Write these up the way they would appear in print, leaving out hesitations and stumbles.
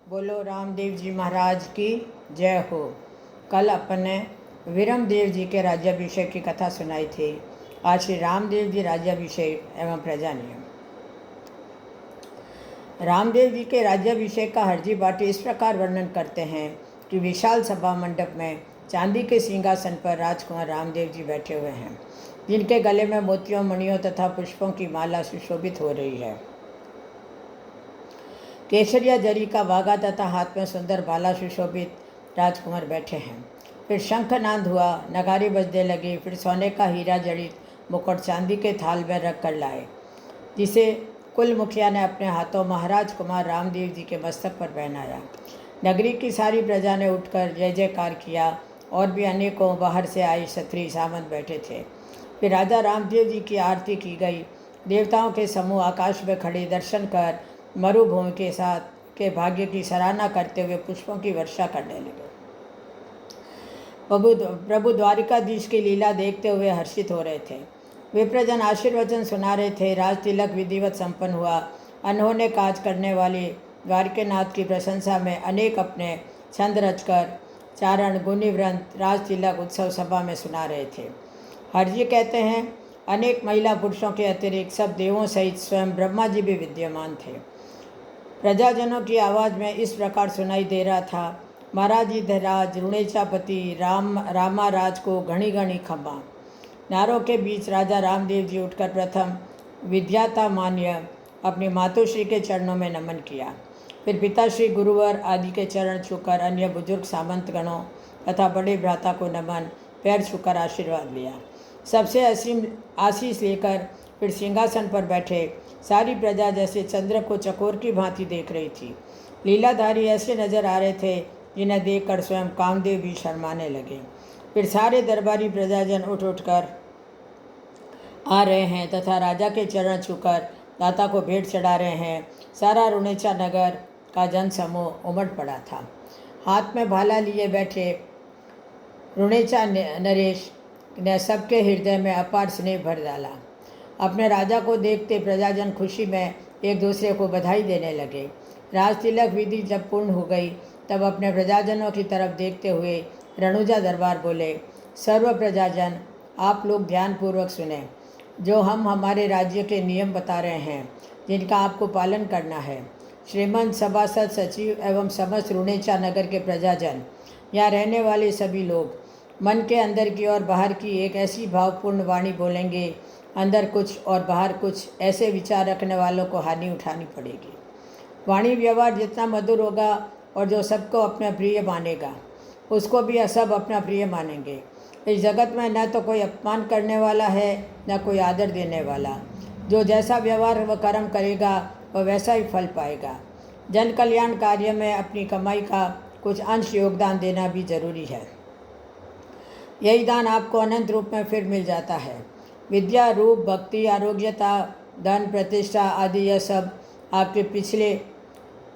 बोलो रामदेव जी महाराज की जय हो। कल अपने विरम देव जी के राज्याभिषेक की कथा सुनाई थी। आज श्री रामदेव जी राज्याभिषेक एवं प्रजा नियम। रामदेव जी के राज्याभिषेक का हरजी बाटी इस प्रकार वर्णन करते हैं कि विशाल सभा मंडप में चांदी के सिंहासन पर राजकुमार रामदेव जी बैठे हुए हैं, जिनके गले में मोतियों, मणियों तथा पुष्पों की माला सुशोभित हो रही है। केसरिया जरी का वागा तथा हाथ में सुंदर बाला सुशोभित राजकुमार बैठे हैं। फिर शंखनाद हुआ, नगारी बजने लगी। फिर सोने का हीरा जड़ित मुकुट चांदी के थाल में रख कर लाए, जिसे कुल मुखिया ने अपने हाथों महाराज कुमार रामदेव जी के मस्तक पर पहनाया। नगरी की सारी प्रजा ने उठकर जय जयकार किया और भी अनेकों बाहर से आए क्षत्रिय सामंत बैठे थे। फिर राजा रामदेव जी की आरती की गई। देवताओं के समूह आकाश में खड़े दर्शन कर मरुभूमि के साथ के भाग्य की सराहना करते हुए पुष्पों की वर्षा करने लगे। प्रभु द्वारिकाधीश की लीला देखते हुए हर्षित हो रहे थे। विप्रजन आशीर्वचन सुना रहे थे। राज तिलक विधिवत संपन्न हुआ। अनहोने काज करने वाले द्वारकेनाथ की प्रशंसा में अनेक अपने छंद रचकर चारण गुणिवृंत राज तिलक उत्सव सभा में सुना रहे थे। हरजी कहते हैं, अनेक महिला पुरुषों के अतिरिक्त सब देवों सहित स्वयं ब्रह्मा जी भी विद्यमान थे। प्रजाजनों की आवाज़ में इस प्रकार सुनाई दे रहा था, महाराजी धराज रुणेचापति रामा राज को घणी घणी खम्मा। नारों के बीच राजा रामदेव जी उठकर प्रथम विद्याता मान्य अपनी मातोश्री के चरणों में नमन किया। फिर पिताश्री गुरुवर आदि के चरण छूकर अन्य बुजुर्ग सामंत गणों तथा बड़े भ्राता को नमन, पैर छूकर आशीर्वाद लिया। सबसे असीम आशीष लेकर फिर सिंहासन पर बैठे। सारी प्रजा जैसे चंद्र को चकोर की भांति देख रही थी। लीलाधारी ऐसे नजर आ रहे थे जिन्हें देखकर स्वयं कामदेव भी शर्माने लगे। फिर सारे दरबारी प्रजाजन उठकर आ रहे हैं तथा राजा के चरण छूकर दाता को भेंट चढ़ा रहे हैं। सारा रुणेचा नगर का जन समूह उमड़ पड़ा था। हाथ में भाला लिए बैठे रुणेचा नरेश ने सबके हृदय में अपार स्नेह भर डाला। अपने राजा को देखते प्रजाजन खुशी में एक दूसरे को बधाई देने लगे। राज तिलक विधि जब पूर्ण हो गई तब अपने प्रजाजनों की तरफ देखते हुए रणुजा दरबार बोले, सर्व प्रजाजन आप लोग ध्यानपूर्वक सुने। जो हम हमारे राज्य के नियम बता रहे हैं, जिनका आपको पालन करना है। श्रीमंत सभासद सचिव एवं समस्त रुणेचा नगर के प्रजाजन, यहाँ रहने वाले सभी लोग मन के अंदर की और बाहर की एक ऐसी भावपूर्ण वाणी बोलेंगे, अंदर कुछ और बाहर कुछ। ऐसे विचार रखने वालों को हानि उठानी पड़ेगी। वाणी व्यवहार जितना मधुर होगा और जो सबको अपना प्रिय मानेगा, उसको भी सब अपना प्रिय मानेंगे। इस जगत में न तो कोई अपमान करने वाला है, न कोई आदर देने वाला। जो जैसा व्यवहार व कर्म करेगा वह वैसा ही फल पाएगा। जन कल्याण कार्य में अपनी कमाई का कुछ अंश योगदान देना भी जरूरी है। यही दान आपको अनंत रूप में फिर मिल जाता है। विद्या, रूप, भक्ति, आरोग्यता, धन, प्रतिष्ठा आदि यह सब आपके पिछले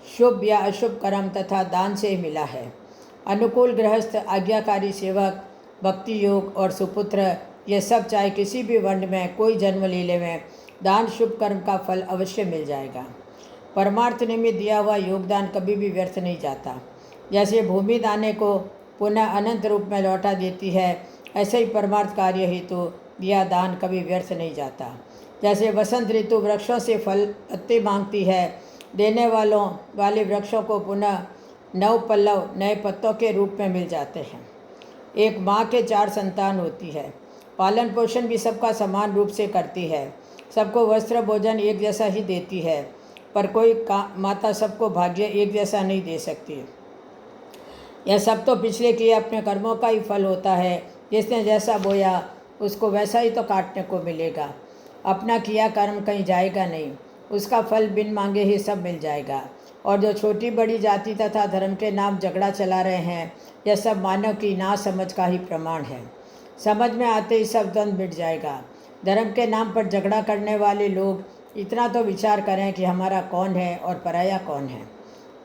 शुभ या अशुभ कर्म तथा दान से मिला है। अनुकूल गृहस्थ, आज्ञाकारी सेवक, भक्ति योग और सुपुत्र, ये सब चाहे किसी भी वर्ण में कोई जन्म ले लें, दान शुभ कर्म का फल अवश्य मिल जाएगा। परमार्थ निमित्त दिया हुआ योगदान कभी भी व्यर्थ नहीं जाता। जैसे भूमि दाने को पुनः अनंत रूप में लौटा देती है, ऐसे ही परमार्थ कार्य हेतु दिया दान कभी व्यर्थ नहीं जाता। जैसे वसंत ऋतु वृक्षों से फल पत्ते मांगती है, देने वाले वृक्षों को पुनः नव पल्लव नए पत्तों के रूप में मिल जाते हैं। एक माँ के 4 संतान होती है। पालन पोषण भी सबका समान रूप से करती है। सबको वस्त्र भोजन एक जैसा ही देती है, पर कोई माता सबको भाग्य एक जैसा नहीं दे सकती। यह सब तो पिछले किए अपने कर्मों का ही फल होता है। जिसने जैसा बोया उसको वैसा ही तो काटने को मिलेगा। अपना किया कर्म कहीं जाएगा नहीं, उसका फल बिन मांगे ही सब मिल जाएगा। और जो छोटी बड़ी जाति तथा धर्म के नाम झगड़ा चला रहे हैं, यह सब मानव की ना समझ का ही प्रमाण है। समझ में आते ही सब द्वंद्व मिट जाएगा। धर्म के नाम पर झगड़ा करने वाले लोग इतना तो विचार करें कि हमारा कौन है और पराया कौन है।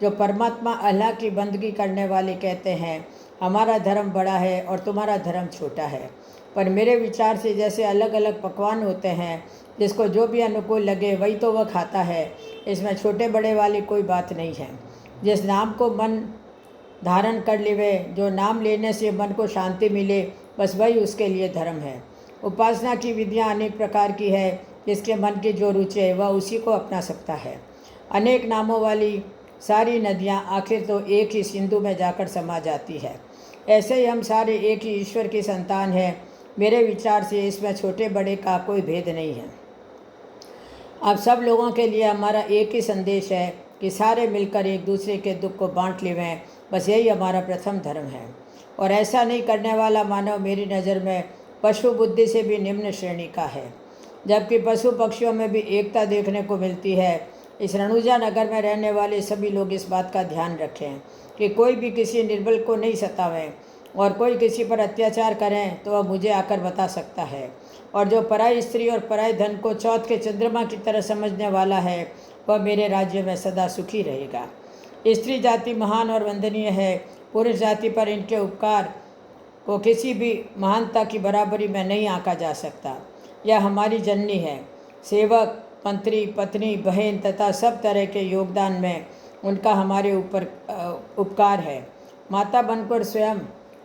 जो परमात्मा अल्लाह की बंदगी करने वाले कहते हैं, हमारा धर्म बड़ा है और तुम्हारा धर्म छोटा है। पर मेरे विचार से जैसे अलग अलग पकवान होते हैं, जिसको जो भी अनुकूल लगे वही तो वह खाता है। इसमें छोटे बड़े वाली कोई बात नहीं है। जिस नाम को मन धारण कर लेवे, जो नाम लेने से मन को शांति मिले, बस वही उसके लिए धर्म है। उपासना की विधियाँ अनेक प्रकार की है, जिसके मन की जो रुचि है वह उसी को अपना सकता है। अनेक नामों वाली सारी नदियाँ आखिर तो एक ही सिंधु में जाकर समा जाती है। ऐसे ही हम सारे एक ही ईश्वर की संतान हैं। मेरे विचार से इसमें छोटे बड़े का कोई भेद नहीं है। अब सब लोगों के लिए हमारा एक ही संदेश है कि सारे मिलकर एक दूसरे के दुख को बांट लेवें, बस यही हमारा प्रथम धर्म है। और ऐसा नहीं करने वाला मानव मेरी नज़र में पशु बुद्धि से भी निम्न श्रेणी का है। जबकि पशु पक्षियों में भी एकता देखने को मिलती है। इस रणुजा नगर में रहने वाले सभी लोग इस बात का ध्यान रखें कि कोई भी किसी निर्बल को नहीं सतावें, और कोई किसी पर अत्याचार करें तो वह मुझे आकर बता सकता है। और जो पराई स्त्री और पराई धन को चौथ के चंद्रमा की तरह समझने वाला है, वह मेरे राज्य में सदा सुखी रहेगा। स्त्री जाति महान और वंदनीय है। पुरुष जाति पर इनके उपकार को किसी भी महानता की बराबरी में नहीं आंका जा सकता। यह हमारी जननी है। सेवक, मंत्री, पत्नी, बहन तथा सब तरह के योगदान में उनका हमारे ऊपर उपकार है। माता बनकर स्वयं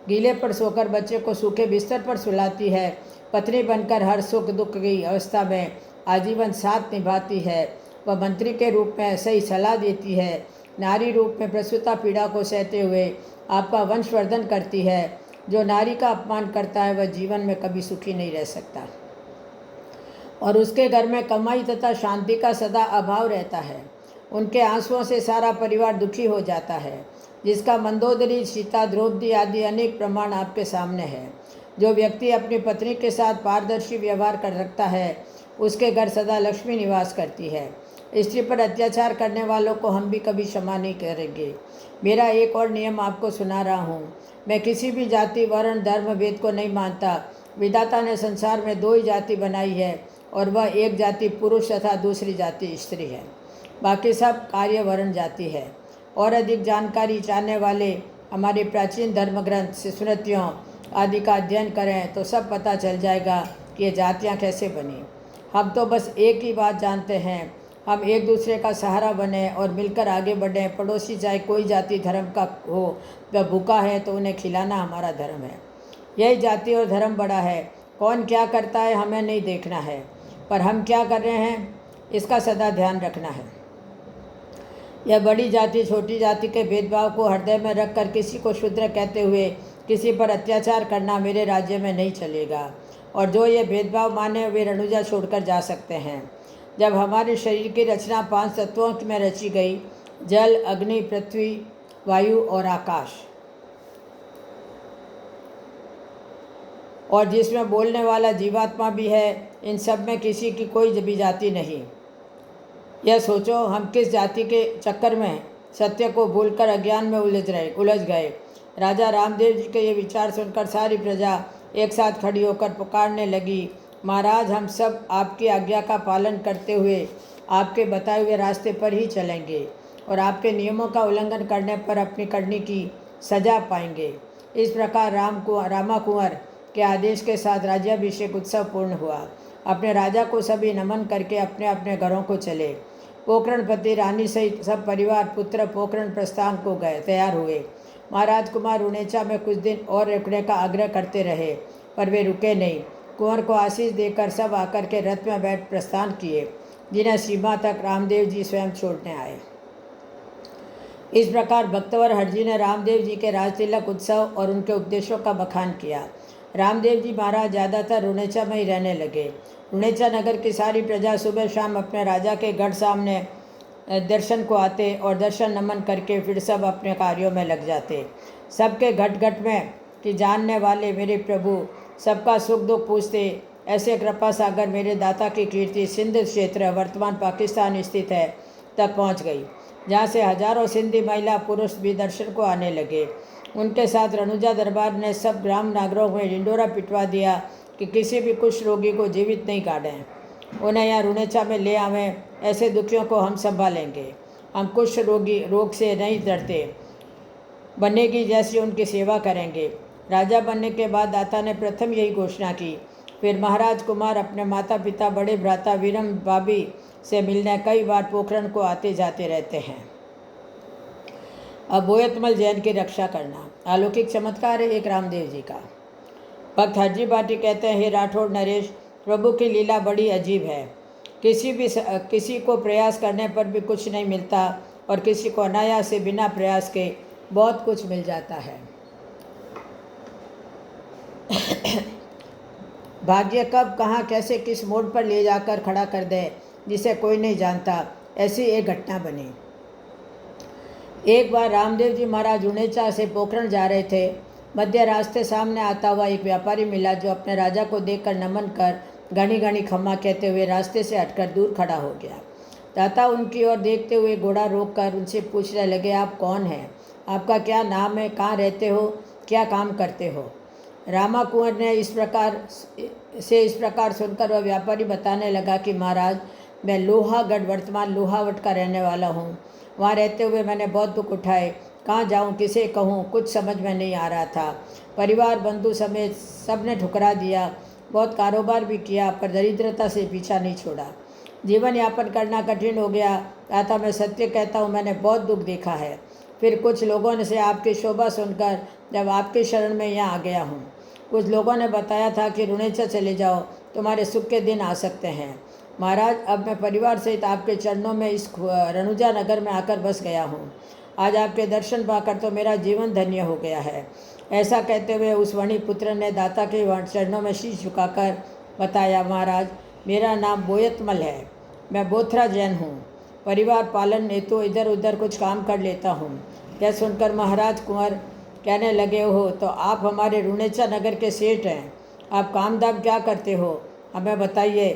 गीले पर सोकर बच्चे को सूखे बिस्तर पर सुलाती है। पत्नी बनकर हर सुख दुख की अवस्था में आजीवन साथ निभाती है। वह मंत्री के रूप में सही सलाह देती है। नारी रूप में प्रसूता पीड़ा को सहते हुए आपका वंशवर्धन करती है। जो नारी का अपमान करता है वह जीवन में कभी सुखी नहीं रह सकता, और उसके घर में कमाई तथा शांति का सदा अभाव रहता है। उनके आंसुओं से सारा परिवार दुखी हो जाता है, जिसका मंदोदरी, सीता, द्रौपदी आदि अनेक प्रमाण आपके सामने है। जो व्यक्ति अपनी पत्नी के साथ पारदर्शी व्यवहार कर रखता है, उसके घर सदा लक्ष्मी निवास करती है। स्त्री पर अत्याचार करने वालों को हम भी कभी क्षमा नहीं करेंगे। मेरा एक और नियम आपको सुना रहा हूँ। मैं किसी भी जाति, वर्ण, धर्म, भेद को नहीं मानता। विधाता ने संसार में दो ही जाति बनाई है, और वह एक जाति पुरुष तथा दूसरी जाति स्त्री है। बाकी सब कार्य वर्ण जाति है। और अधिक जानकारी चाहने वाले हमारे प्राचीन धर्म ग्रंथ, स्मृतियों आदि का अध्ययन करें तो सब पता चल जाएगा कि ये जातियाँ कैसे बनी। हम तो बस एक ही बात जानते हैं, हम एक दूसरे का सहारा बने और मिलकर आगे बढ़ें। पड़ोसी चाहे कोई जाति धर्म का हो, वह भूखा है तो उन्हें खिलाना हमारा धर्म है। यही जाति और धर्म बड़ा है। कौन क्या करता है हमें नहीं देखना है, पर हम क्या कर रहे हैं इसका सदा ध्यान रखना है। यह बड़ी जाति छोटी जाति के भेदभाव को हृदय में रखकर किसी को शूद्र कहते हुए किसी पर अत्याचार करना मेरे राज्य में नहीं चलेगा। और जो ये भेदभाव माने वे रणुजा छोड़कर जा सकते हैं। जब हमारे शरीर की रचना 5 तत्वों में रची गई, जल, अग्नि, पृथ्वी, वायु और आकाश, और जिसमें बोलने वाला जीवात्मा भी है, इन सब में किसी की कोई भी जाति नहीं। यह सोचो हम किस जाति के चक्कर में सत्य को भूलकर अज्ञान में उलझ गए। राजा रामदेव जी के ये विचार सुनकर सारी प्रजा एक साथ खड़ी होकर पुकारने लगी, महाराज, हम सब आपकी आज्ञा का पालन करते हुए आपके बताए हुए रास्ते पर ही चलेंगे, और आपके नियमों का उल्लंघन करने पर अपनी करनी की सजा पाएंगे। इस प्रकार रामा कुंवर के आदेश के साथ राज्याभिषेक उत्सव पूर्ण हुआ। अपने राजा को सभी नमन करके अपने अपने घरों को चले। पोखरणपति रानी सहित सब परिवार पुत्र पोखरण प्रस्थान को गए तैयार हुए। महाराज कुमार रुणेचा में कुछ दिन और रुकने का आग्रह करते रहे, पर वे रुके नहीं। कुंवर को आशीष देकर सब आकर के रथ में बैठ प्रस्थान किए, जिन्हें सीमा तक रामदेव जी स्वयं छोड़ने आए। इस प्रकार भक्तवर हरजी ने रामदेव जी के राजतिलक उत्सव और उनके उपदेशों का बखान किया। रामदेव जी महाराज ज़्यादातर रुणेचा में ही रहने लगे। रुणेचा नगर की सारी प्रजा सुबह शाम अपने राजा के गढ़ सामने दर्शन को आते और दर्शन नमन करके फिर सब अपने कार्यों में लग जाते। सबके घट घट में कि जानने वाले मेरे प्रभु सबका सुख दुख पूछते। ऐसे कृपा सागर मेरे दाता की कीर्ति सिंध क्षेत्र, वर्तमान पाकिस्तान स्थित है, तक पहुंच गई, जहां से हजारों सिंधी महिला पुरुष भी दर्शन को आने लगे। उनके साथ रणुजा दरबार ने सब ग्राम नागरों में डिंडोरा पिटवा दिया कि किसी भी कुष्ठ रोगी को जीवित नहीं काटें, उन्हें यहाँ रुणेचा में ले आवें। ऐसे दुखियों को हम संभालेंगे। हम कुष्ठ रोग से नहीं डरते, बनेगी जैसी उनकी सेवा करेंगे। राजा बनने के बाद दाता ने प्रथम यही घोषणा की। फिर महाराज कुमार अपने माता पिता, बड़े भ्राता वीरम भाभी से मिलने कई बार पोखरण को आते जाते रहते हैं। अब बोयतमल जैन की रक्षा करना। अलौकिक चमत्कार है एक रामदेव जी का। भक्त हरजी भाटी कहते हैं, हे राठौड़ नरेश, प्रभु की लीला बड़ी अजीब है। किसी को प्रयास करने पर भी कुछ नहीं मिलता और किसी को अनायास से बिना प्रयास के बहुत कुछ मिल जाता है। भाग्य कब कहाँ कैसे किस मोड़ पर ले जाकर खड़ा कर दे जिसे कोई नहीं जानता, ऐसी एक घटना बनी। एक बार रामदेव जी महाराज उड़ेचा से पोखरण जा रहे थे। मध्य रास्ते सामने आता हुआ एक व्यापारी मिला जो अपने राजा को देखकर नमन कर घनी घनी खम्मा कहते हुए रास्ते से हटकर दूर खड़ा हो गया। दाता उनकी ओर देखते हुए घोड़ा रोककर उनसे पूछने लगे, आप कौन हैं? आपका क्या नाम है? कहाँ रहते हो? क्या काम करते हो? रामा कुंवर ने इस प्रकार सुनकर वह व्यापारी बताने लगा कि महाराज, मैं लोहागढ़ वर्तमान लोहावट का रहने वाला हूँ। वहाँ रहते हुए मैंने बहुत दुख उठाए। कहाँ जाऊँ, किसे कहूँ, कुछ समझ में नहीं आ रहा था। परिवार बंधु समेत सब ने ठुकरा दिया। बहुत कारोबार भी किया पर दरिद्रता से पीछा नहीं छोड़ा। जीवन यापन करना कठिन हो गया। दाता मैं सत्य कहता हूँ, मैंने बहुत दुख देखा है। फिर कुछ लोगों ने से आपकी शोभा सुनकर जब आपके शरण में यहाँ आ गया हूँ। कुछ लोगों ने बताया था कि रुणेचा चले जाओ, तुम्हारे सुख के दिन आ सकते हैं। महाराज, अब मैं परिवार सहित आपके चरणों में इस रनुजा नगर में आकर बस गया हूँ। आज आपके दर्शन पाकर तो मेरा जीवन धन्य हो गया है। ऐसा कहते हुए उस वणी पुत्र ने दाता के चरणों में शीश झुकाकर बताया, महाराज, मेरा नाम बोयतमल है। मैं बोथरा जैन हूँ। परिवार पालन हेतु इधर उधर कुछ काम कर लेता हूँ। यह सुनकर महाराज कुंवर कहने लगे, हो तो आप हमारे रुणेचा नगर के सेठ हैं। आप काम धाम क्या करते हो, हमें बताइए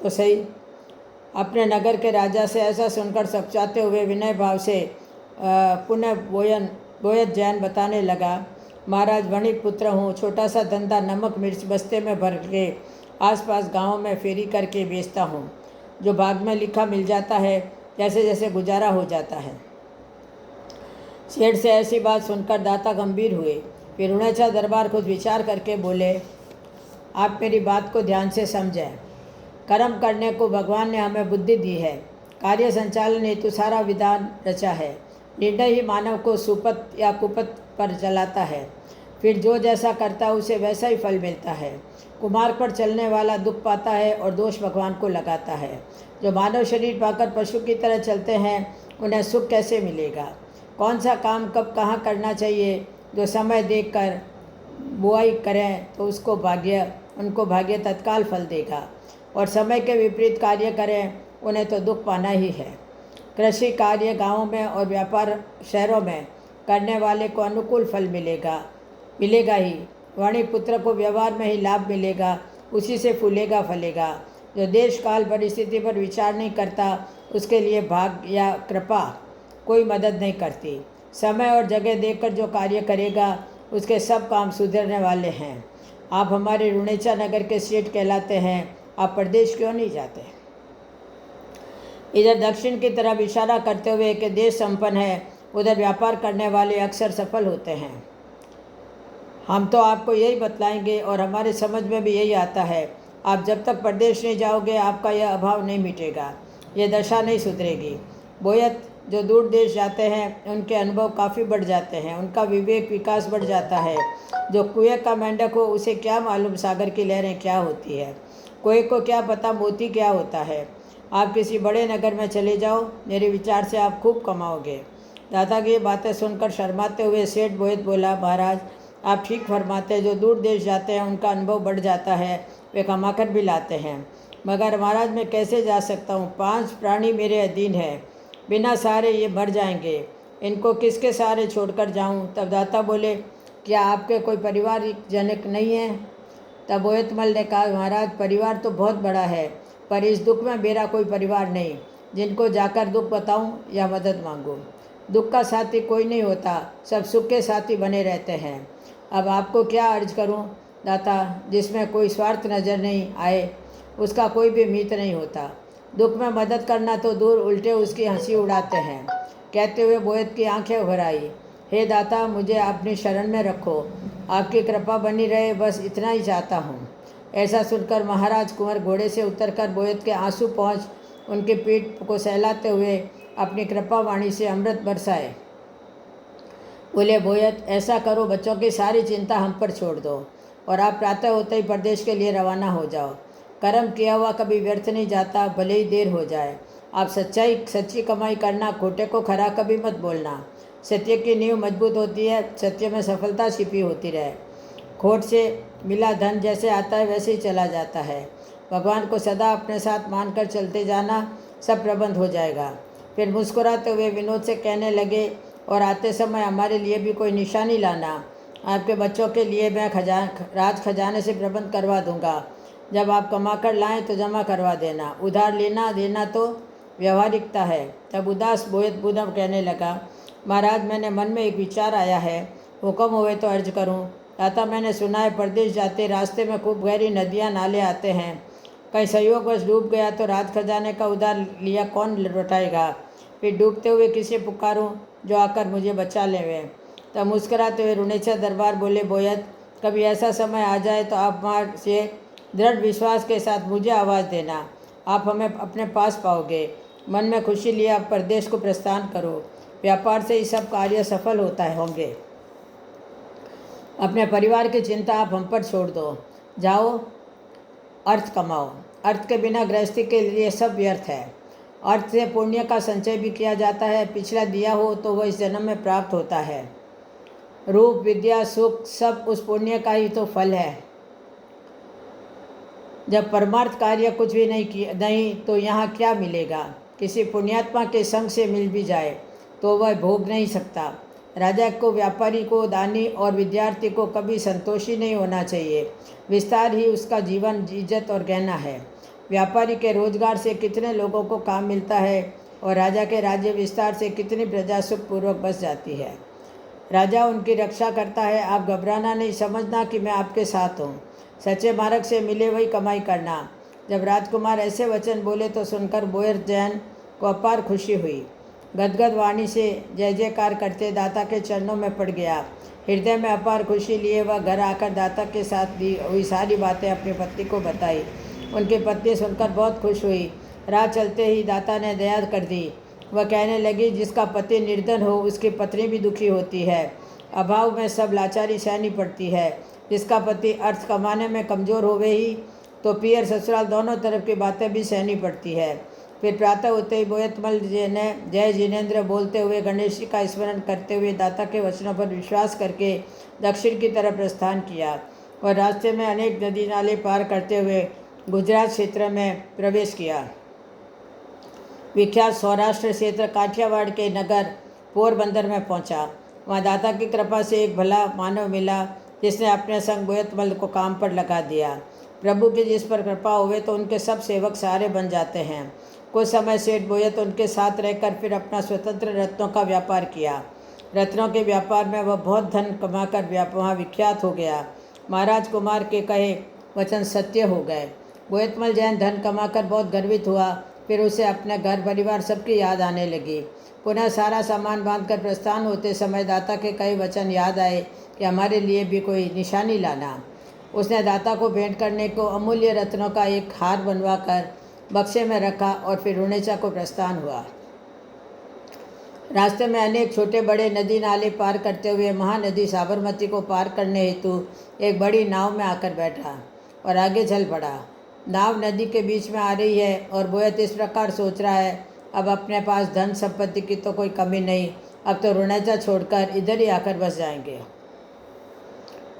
तो सही। अपने नगर के राजा से ऐसा सुनकर सकचाते हुए विनय भाव से पुनः बोयत जैन बताने लगा, महाराज, वणिक पुत्र हूँ। छोटा सा धंधा नमक मिर्च बस्ते में भर के आसपास गाँव में फेरी करके बेचता हूँ। जो भाग में लिखा मिल जाता है, जैसे जैसे गुजारा हो जाता है। सेठ से ऐसी बात सुनकर दाता गंभीर हुए। फिर रुणेचा दरबार कुछ विचार करके बोले, आप मेरी बात को ध्यान से समझें। कर्म करने को भगवान ने हमें बुद्धि दी है। कार्य संचालन हेतु सारा विधान रचा है। निर्णय ही मानव को सुपथ या कुपथ पर चलाता है। फिर जो जैसा करता है उसे वैसा ही फल मिलता है। कुमार्ग पर चलने वाला दुख पाता है और दोष भगवान को लगाता है। जो मानव शरीर पाकर पशु की तरह चलते हैं, उन्हें सुख कैसे मिलेगा? कौन सा काम कब कहाँ करना चाहिए? जो समय देखकर बुआई करें तो उनको भाग्य तत्काल फल देगा, और समय के विपरीत कार्य करें उन्हें तो दुख पाना ही है। कृषि कार्य गाँवों में और व्यापार शहरों में करने वाले को अनुकूल फल मिलेगा ही। वाणी पुत्र को व्यवहार में ही लाभ मिलेगा, उसी से फूलेगा फलेगा। जो देश काल परिस्थिति पर विचार नहीं करता, उसके लिए भाग्य या कृपा कोई मदद नहीं करती। समय और जगह देखकर जो कार्य करेगा, उसके सब काम सुधरने वाले हैं। आप हमारे रुणेचा नगर के सेठ कहलाते हैं। आप प्रदेश क्यों नहीं जाते? इधर दक्षिण की तरफ इशारा करते हुए कि देश संपन्न है, उधर व्यापार करने वाले अक्सर सफल होते हैं। हम तो आपको यही बतलाएंगे और हमारे समझ में भी यही आता है। आप जब तक प्रदेश नहीं जाओगे, आपका यह अभाव नहीं मिटेगा, ये दशा नहीं सुधरेगी। बोयत जो दूर देश जाते हैं, उनके अनुभव काफ़ी बढ़ जाते हैं, उनका विवेक विकास बढ़ जाता है। जो कुएं का मेंढक हो, उसे क्या मालूम सागर की लहरें क्या होती है? कोई को क्या पता मोती क्या होता है? आप किसी बड़े नगर में चले जाओ, मेरे विचार से आप खूब कमाओगे। दादा की ये बातें सुनकर शर्माते हुए सेठ बोयत बोला, महाराज, आप ठीक फरमाते। जो दूर देश जाते हैं उनका अनुभव बढ़ जाता है, वे कमाकर भी लाते हैं। मगर महाराज, मैं कैसे जा सकता हूँ? 5 प्राणी मेरे अधीन हैं। बिना सहारे ये मर जाएंगे, इनको किसके सहारे छोड़कर जाऊँ? तब दाता बोले, क्या आपके कोई पारिवारिक जनक नहीं है? तब बोयतमल ने कहा, महाराज, परिवार तो बहुत बड़ा है, पर इस दुख में मेरा कोई परिवार नहीं जिनको जाकर दुख बताऊं या मदद मांगूं। दुख का साथी कोई नहीं होता, सब सुख के साथी बने रहते हैं। अब आपको क्या अर्ज करूं दाता? जिसमें कोई स्वार्थ नज़र नहीं आए, उसका कोई भी मित्र नहीं होता। दुख में मदद करना तो दूर, उल्टे उसकी हंसी उड़ाते हैं। कहते हुए बोयत की आंखें भर आई। हे दाता, मुझे अपनी शरण में रखो, आपकी कृपा बनी रहे, बस इतना ही चाहता हूँ। ऐसा सुनकर महाराज कुंवर घोड़े से उतरकर बोयत के आंसू पहुँच उनकी पीठ को सहलाते हुए अपनी कृपा वाणी से अमृत बरसाए। बोले बोयत, ऐसा करो, बच्चों की सारी चिंता हम पर छोड़ दो और आप प्रातः होते ही प्रदेश के लिए रवाना हो जाओ। कर्म किया हुआ कभी व्यर्थ नहीं जाता, भले ही देर हो जाए। आप सच्ची कमाई करना, खोटे को खरा कभी मत बोलना। सत्य की नींव मजबूत होती है, सत्य में सफलता छिपी होती रहे। खोट से मिला धन जैसे आता है वैसे ही चला जाता है। भगवान को सदा अपने साथ मानकर चलते जाना, सब प्रबंध हो जाएगा। फिर मुस्कुराते हुए विनोद से कहने लगे, और आते समय हमारे लिए भी कोई निशानी लाना। आपके बच्चों के लिए मैं राज खजाने से प्रबंध करवा दूंगा। जब आप कमा कर लाएँ तो जमा करवा देना, उधार लेना देना तो व्यवहारिकता है। तब उदास बोयत पुनः कहने लगा, महाराज, मैंने मन में एक विचार आया है, हुक्म हुए तो अर्ज करूं। दाता, मैंने सुना है प्रदेश जाते रास्ते में खूब गहरी नदियां नाले आते हैं। कहीं संयोगवश डूब गया तो राज खजाने का उधार लिया कौन लौटाएगा? फिर डूबते हुए किसे पुकारूं जो आकर मुझे बचा लेवे? तब मुस्कुराते हुए रुणेचा दरबार बोले, बोयत, कभी ऐसा समय आ जाए तो आप माँ से दृढ़ विश्वास के साथ मुझे आवाज़ देना, आप हमें अपने पास पाओगे। मन में खुशी लिए आप प्रदेश को प्रस्थान करो। व्यापार से ही सब कार्य सफल होंगे। अपने परिवार की चिंता आप हम पर छोड़ दो, जाओ अर्थ कमाओ। अर्थ के बिना गृहस्थी के लिए सब व्यर्थ है। अर्थ से पुण्य का संचय भी किया जाता है, पिछला दिया हो तो वह इस जन्म में प्राप्त होता है। रूप, विद्या, सुख सब उस पुण्य का ही तो फल है। जब परमार्थ कार्य कुछ भी नहीं तो यहाँ क्या मिलेगा? किसी पुण्यात्मा के संग से मिल भी जाए तो वह भोग नहीं सकता। राजा को, व्यापारी को, दानी और विद्यार्थी को कभी संतोषी नहीं होना चाहिए। विस्तार ही उसका जीवन, इज्जत और गहना है। व्यापारी के रोजगार से कितने लोगों को काम मिलता है और राजा के राज्य विस्तार से कितनी प्रजा सुखपूर्वक बस जाती है। राजा उनकी रक्षा करता है। आप घबराना नहीं, समझना कि मैं आपके साथ हूँ। सच्चे मार्ग से मिले वही कमाई करना। जब राजकुमार ऐसे वचन बोले तो सुनकर बोयर जैन को अपार खुशी हुई। गदगद वाणी से जय जयकार करते दाता के चरणों में पड़ गया। हृदय में अपार खुशी लिए वह घर आकर दाता के साथ दी हुई सारी बातें अपनी पत्नी को बताई। उनकी पत्नी सुनकर बहुत खुश हुई। राह चलते ही दाता ने दया कर दी। वह कहने लगी, जिसका पति निर्धन हो उसकी पत्नी भी दुखी होती है। अभाव में सब लाचारी सहनी पड़ती है। जिसका पति अर्थ कमाने में कमज़ोर होवे ही तो पियर ससुराल दोनों तरफ की बातें भी सहनी पड़ती है। फिर प्रातः होते ही बोयतमल जी ने जय जिनेन्द्र बोलते हुए गणेश जी का स्मरण करते हुए दाता के वचनों पर विश्वास करके दक्षिण की तरफ प्रस्थान किया और रास्ते में अनेक नदी नाले पार करते हुए गुजरात क्षेत्र में प्रवेश किया। विख्यात सौराष्ट्र क्षेत्र काठियावाड़ के नगर पोरबंदर में पहुंचा। वहां दाता की कृपा से एक भला मानव मिला जिसने अपने संग बोयतमल को काम पर लगा दिया। प्रभु की जिस पर कृपा हुए तो उनके सब सेवक सारे बन जाते हैं। कुछ समय सेठ बोयत उनके साथ रहकर फिर अपना स्वतंत्र रत्नों का व्यापार किया। रत्नों के व्यापार में वह बहुत धन कमाकर वहाँ विख्यात हो गया। महाराज कुमार के कहे वचन सत्य हो गए। बोयतमल जैन धन कमाकर बहुत गर्वित हुआ। फिर उसे अपने घर परिवार सबकी याद आने लगी। पुनः सारा सामान बांधकर प्रस्थान होते समय दाता के कई वचन याद आए कि हमारे लिए भी कोई निशानी लाना। उसने दाता को भेंट करने को अमूल्य रत्नों का एक हार बनवाकर बक्से में रखा और फिर रुणेचा को प्रस्थान हुआ। रास्ते में अनेक छोटे बड़े नदी नाले पार करते हुए महानदी साबरमती को पार करने हेतु एक बड़ी नाव में आकर बैठा और आगे चल पड़ा। नाव नदी के बीच में आ रही है और बोयत इस प्रकार सोच रहा है, अब अपने पास धन संपत्ति की तो कोई कमी नहीं, अब तो रुणेचा छोड़कर इधर ही आकर बस जाएंगे।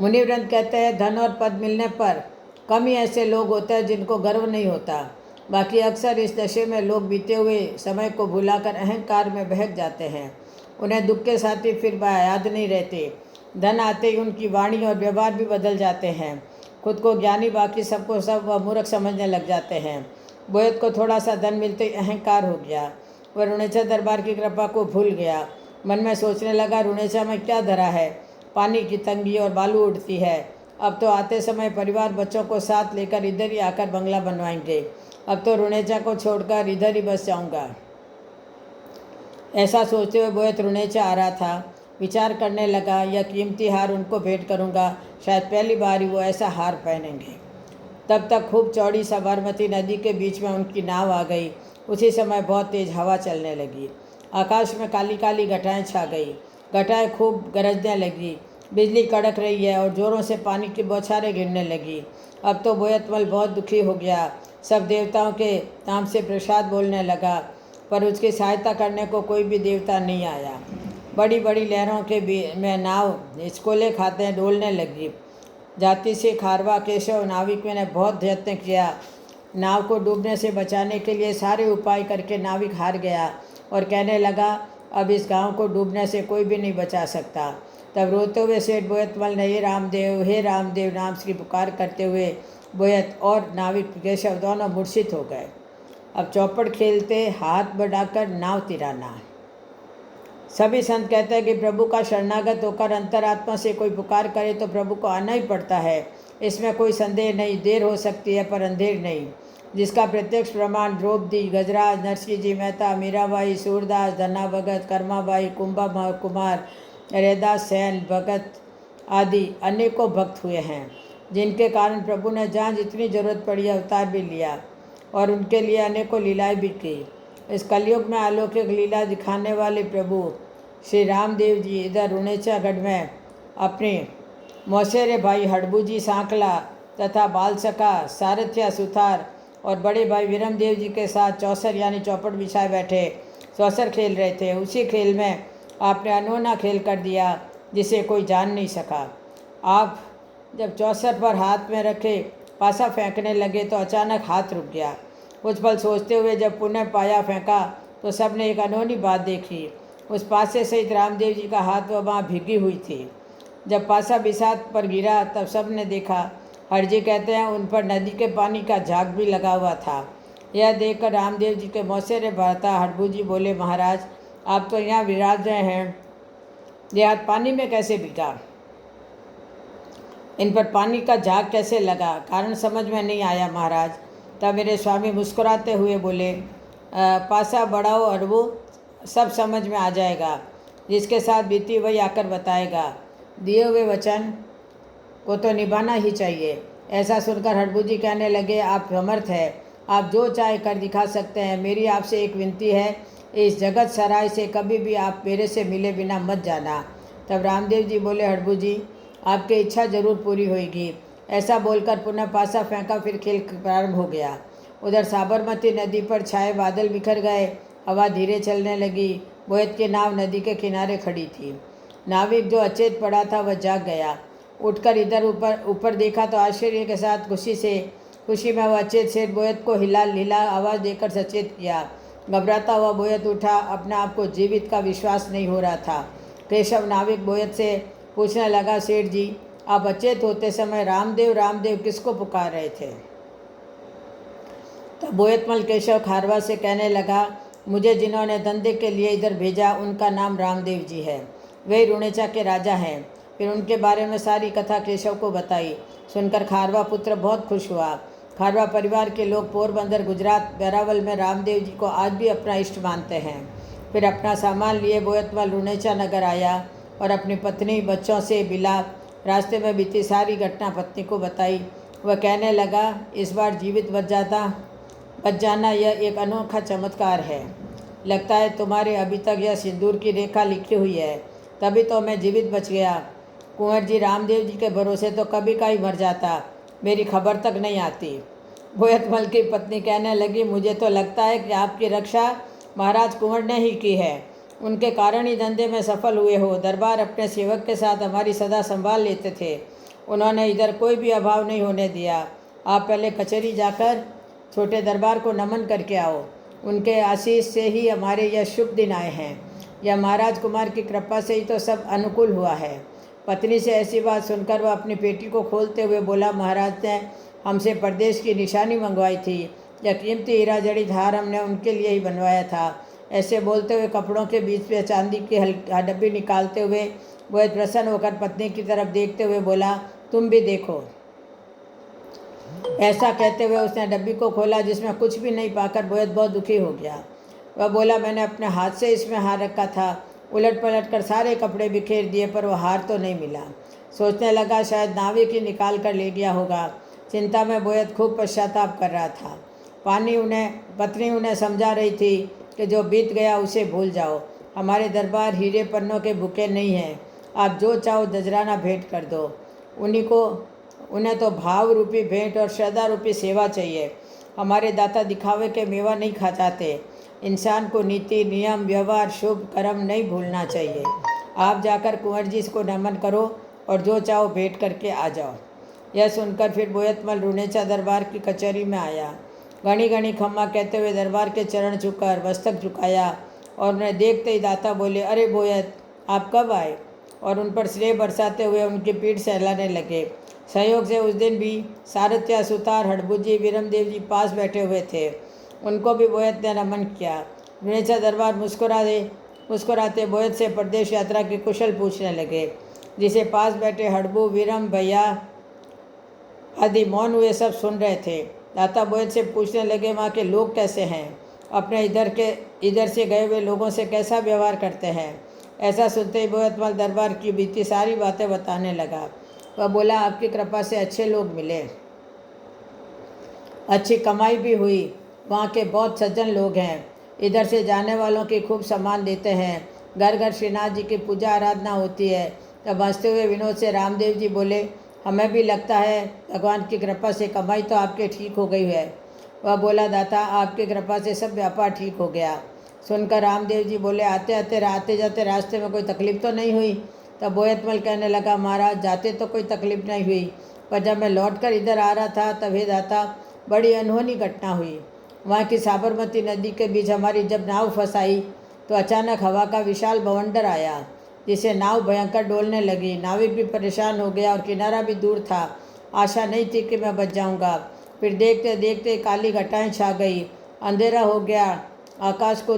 मुनिवृंद कहते हैं, धन और पद मिलने पर कम ही ऐसे लोग होते हैं जिनको गर्व नहीं होता। बाकी अक्सर इस दशे में लोग बीते हुए समय को भुलाकर अहंकार में बहक जाते हैं। उन्हें दुख के साथी फिर याद नहीं रहते। धन आते ही उनकी वाणी और व्यवहार भी बदल जाते हैं। खुद को ज्ञानी, बाकी सबको सब वह मूर्ख समझने लग जाते हैं। बोयत को थोड़ा सा धन मिलते ही अहंकार हो गया। वह रुणेचा दरबार की कृपा को भूल गया। मन में सोचने लगा, रुणेचा में क्या धरा है? पानी की तंगी और बालू उड़ती है। अब तो आते समय परिवार बच्चों को साथ लेकर इधर ही आकर बंगला बनवाएंगे। अब तो रुणेचा को छोड़कर इधर ही बस जाऊंगा। ऐसा सोचते हुए बोयत रुणेचा आ रहा था। विचार करने लगा, यह कीमती हार उनको भेंट करूंगा। शायद पहली बार ही वो ऐसा हार पहनेंगे। तब तक खूब चौड़ी साबरमती नदी के बीच में उनकी नाव आ गई। उसी समय बहुत तेज हवा चलने लगी। आकाश में काली काली घटाएं छा गई। घटाएं खूब गरजने लगी, बिजली कड़क रही है और ज़ोरों से पानी की बौछारें गिरने लगी। अब तो बोयतमल बहुत दुखी हो गया, सब देवताओं के नाम से प्रसाद बोलने लगा, पर उसकी सहायता करने को कोई भी देवता नहीं आया। बड़ी बड़ी लहरों के में नाव हिचकोले खाते डोलने लगी। जाति से खारवा केशव नाविक ने बहुत यत्न किया। नाव को डूबने से बचाने के लिए सारे उपाय करके नाविक हार गया और कहने लगा, अब इस गांव को डूबने से कोई भी नहीं बचा सकता। तब रोते हुए सेठ बोयतमल ने हे रामदेव नाम की पुकार करते हुए बोयत और नाविक केशव दोनों मूर्छित हो गए। अब चौपड़ खेलते हाथ बढ़ाकर नाव तिराना। सभी संत कहते हैं कि प्रभु का शरणागत होकर अंतरात्मा से कोई पुकार करे तो प्रभु को आना ही पड़ता है। इसमें कोई संदेह नहीं, देर हो सकती है पर अंधेर नहीं, जिसका प्रत्यक्ष प्रमाण द्रौपदी, गजराज, नरसिंह जी मेहता, मीराबाई, सूरदास, धन्ना भगत, कर्माबाई, कुंभा कुमार, रैदास सैन भगत आदि अनेकों भक्त हुए हैं, जिनके कारण प्रभु ने जहाँ जितनी जरूरत पड़ी अवतार भी लिया और उनके लिए अनेकों लीलाएं भी की। इस कलयुग में अलौकिक लीला दिखाने वाले प्रभु श्री रामदेव जी इधर रुणेचागढ़ में अपने मौसेरे भाई हड़बूजी सांकला तथा बालसका सारथिया सुथार और बड़े भाई विरमदेव जी के साथ चौसर यानी चौपड़ बिछाए बैठे चौसर खेल रहे थे। उसी खेल में आपने अनोना खेल कर दिया जिसे कोई जान नहीं सका। आप जब चौसर पर हाथ में रखे पासा फेंकने लगे तो अचानक हाथ रुक गया। कुछ पल सोचते हुए जब पुनः पाया फेंका तो सबने एक अनोनी बात देखी। उस पासे सहित रामदेव जी का हाथ व बाँह भीगी हुई थी। जब पासा बिसात पर गिरा तब सबने देखा। हरजी कहते हैं उन पर नदी के पानी का झाग भी लगा हुआ था। यह देखकर रामदेव जी के मौसेरे भरता हड़बूजी बोले, महाराज आप तो यहाँ विराज रहे हैं, यह हाथ पानी में कैसे भीगा? इन पर पानी का झाग कैसे लगा? कारण समझ में नहीं आया महाराज। तब मेरे स्वामी मुस्कुराते हुए बोले, पासा बढ़ाओ और वो सब समझ में आ जाएगा, जिसके साथ बीती वही आकर बताएगा। दिए हुए वचन को तो निभाना ही चाहिए। ऐसा सुनकर हड़बूजी कहने लगे, आप समर्थ हैं, आप जो चाहे कर दिखा सकते हैं। मेरी आपसे एक विनती है, इस जगत सराय से कभी भी आप मेरे से मिले बिना मत जाना। तब रामदेव जी बोले, हड़बूजी आपकी इच्छा जरूर पूरी होगी। ऐसा बोलकर पुनः पासा फेंका, फिर खेल प्रारंभ हो गया। उधर साबरमती नदी पर छाए बादल बिखर गए, हवा धीरे चलने लगी। बोयत की नाव नदी के किनारे खड़ी थी। नाविक जो अचेत पड़ा था वह जाग गया। उठकर इधर ऊपर देखा तो आश्चर्य के साथ खुशी में वह अचेत सेठ बोयत को हिला आवाज़ देकर सचेत किया। घबराता हुआ बोयत उठा, अपने आप को जीवित का विश्वास नहीं हो रहा था। केशव नाविक बोयत से पूछने लगा, सेठ जी आप अचेत होते समय रामदेव रामदेव किसको पुकार रहे थे? तब बोयतमल केशव खारवा से कहने लगा, मुझे जिन्होंने धंधे के लिए इधर भेजा उनका नाम रामदेव जी है, वे रुणेचा के राजा हैं। फिर उनके बारे में सारी कथा केशव को बताई। सुनकर खारवा पुत्र बहुत खुश हुआ। खारवा परिवार के लोग पोरबंदर गुजरात बैरावल में रामदेव जी को आज भी अपना इष्ट मानते हैं। फिर अपना सामान लिए बोयतमल रुणेचा नगर आया और अपनी पत्नी बच्चों से मिला। रास्ते में बीती सारी घटना पत्नी को बताई। वह कहने लगा, इस बार जीवित बच जाना यह एक अनोखा चमत्कार है। लगता है तुम्हारे अभी तक यह सिंदूर की रेखा लिखी हुई है, तभी तो मैं जीवित बच गया। कुंवर जी रामदेव जी के भरोसे तो कभी का ही मर जाता, मेरी खबर तक नहीं आती। बोयतमल की पत्नी कहने लगी, मुझे तो लगता है कि आपकी रक्षा महाराज कुंवर ने ही की है, उनके कारण ही धंधे में सफल हुए हो। दरबार अपने सेवक के साथ हमारी सदा संभाल लेते थे, उन्होंने इधर कोई भी अभाव नहीं होने दिया। आप पहले कचहरी जाकर छोटे दरबार को नमन करके आओ, उनके आशीष से ही हमारे यह शुभ दिन आए हैं। यह महाराज कुमार की कृपा से ही तो सब अनुकूल हुआ है। पत्नी से ऐसी बात सुनकर वह अपनी पेटी को खोलते हुए बोला, महाराज ने हमसे प्रदेश की निशानी मंगवाई थी, यह कीमती हीरा जड़ित हार हमने उनके लिए ही बनवाया था। ऐसे बोलते हुए कपड़ों के बीच में चांदी की डब्बी निकालते हुए बोयत प्रसन्न होकर पत्नी की तरफ देखते हुए बोला, तुम भी देखो। ऐसा कहते हुए उसने डब्बी को खोला, जिसमें कुछ भी नहीं पाकर बोयत बहुत दुखी हो गया। वह बोला, मैंने अपने हाथ से इसमें हार रखा था। उलट पलट कर सारे कपड़े बिखेर दिए पर वह हार तो नहीं मिला। सोचने लगा शायद नाविक ही निकाल कर ले गया होगा। चिंता में बोयत खूब पश्चाताप कर रहा था। पत्नी उन्हें समझा रही थी कि जो बीत गया उसे भूल जाओ। हमारे दरबार हीरे पन्नों के भूखे नहीं हैं। आप जो चाहो नजराना भेंट कर दो। उन्हें तो भाव रूपी भेंट और श्रद्धा रूपी सेवा चाहिए। हमारे दाता दिखावे के मेवा नहीं खा जाते। इंसान को नीति, नियम, व्यवहार, शुभ कर्म नहीं भूलना चाहिए। आप जाकर कुंवर जी को नमन करो और जो चाहो भेंट करके आ जाओ। यह सुनकर फिर बोयतमल रुणेचा दरबार की कचहरी में आया। घनी घनी खम्मा कहते हुए दरबार के चरण झुककर मस्तक झुकाया और उन्हें देखते ही दाता बोले, अरे बोयत, आप कब आए? और उन पर स्नेह बरसाते हुए उनकी पीठ सहलाने लगे। संयोग से उस दिन भी सारथ्या, सुतार, हड़बूजी, वीरमदेव जी पास बैठे हुए थे। उनको भी बोयत ने नमन किया। रुणेचा दरबार मुस्कुराते बोयत से प्रदेश यात्रा की कुशल पूछने लगे, जिसे पास बैठे हड़बू, वीरम, भैया आदि मौन हुए सब सुन रहे थे। दाता बोयत से पूछने लगे, वहाँ के लोग कैसे हैं? अपने इधर से गए हुए लोगों से कैसा व्यवहार करते हैं? ऐसा सुनते ही बोयतमल दरबार की बीती सारी बातें बताने लगा। वह बोला, आपकी कृपा से अच्छे लोग मिले, अच्छी कमाई भी हुई। वहाँ के बहुत सज्जन लोग हैं। इधर से जाने वालों की खूब सम्मान देते हैं। घर घर श्रीनाथ जी की पूजा आराधना होती है। तब हंसते हुए विनोद से रामदेव जी बोले, हमें भी लगता है भगवान की कृपा से कमाई तो आपके ठीक हो गई है। वह बोला, दाता, आपकी कृपा से सब व्यापार ठीक हो गया। सुनकर रामदेव जी बोले, आते जाते रास्ते में कोई तकलीफ तो नहीं हुई? तब बोयतमल कहने लगा, महाराज, जाते तो कोई तकलीफ नहीं हुई, पर जब मैं लौटकर इधर आ रहा था तब हे दाता, बड़ी अनहोनी घटना हुई। वहाँ की साबरमती नदी के बीच हमारी जब नाव फंसाई तो अचानक हवा का विशाल बवंडर आया, जिससे नाव भयंकर डोलने लगी। नाविक भी परेशान हो गया और किनारा भी दूर था। आशा नहीं थी कि मैं बच जाऊंगा। फिर देखते देखते काली घटाएं छा गई, अंधेरा हो गया। आकाश को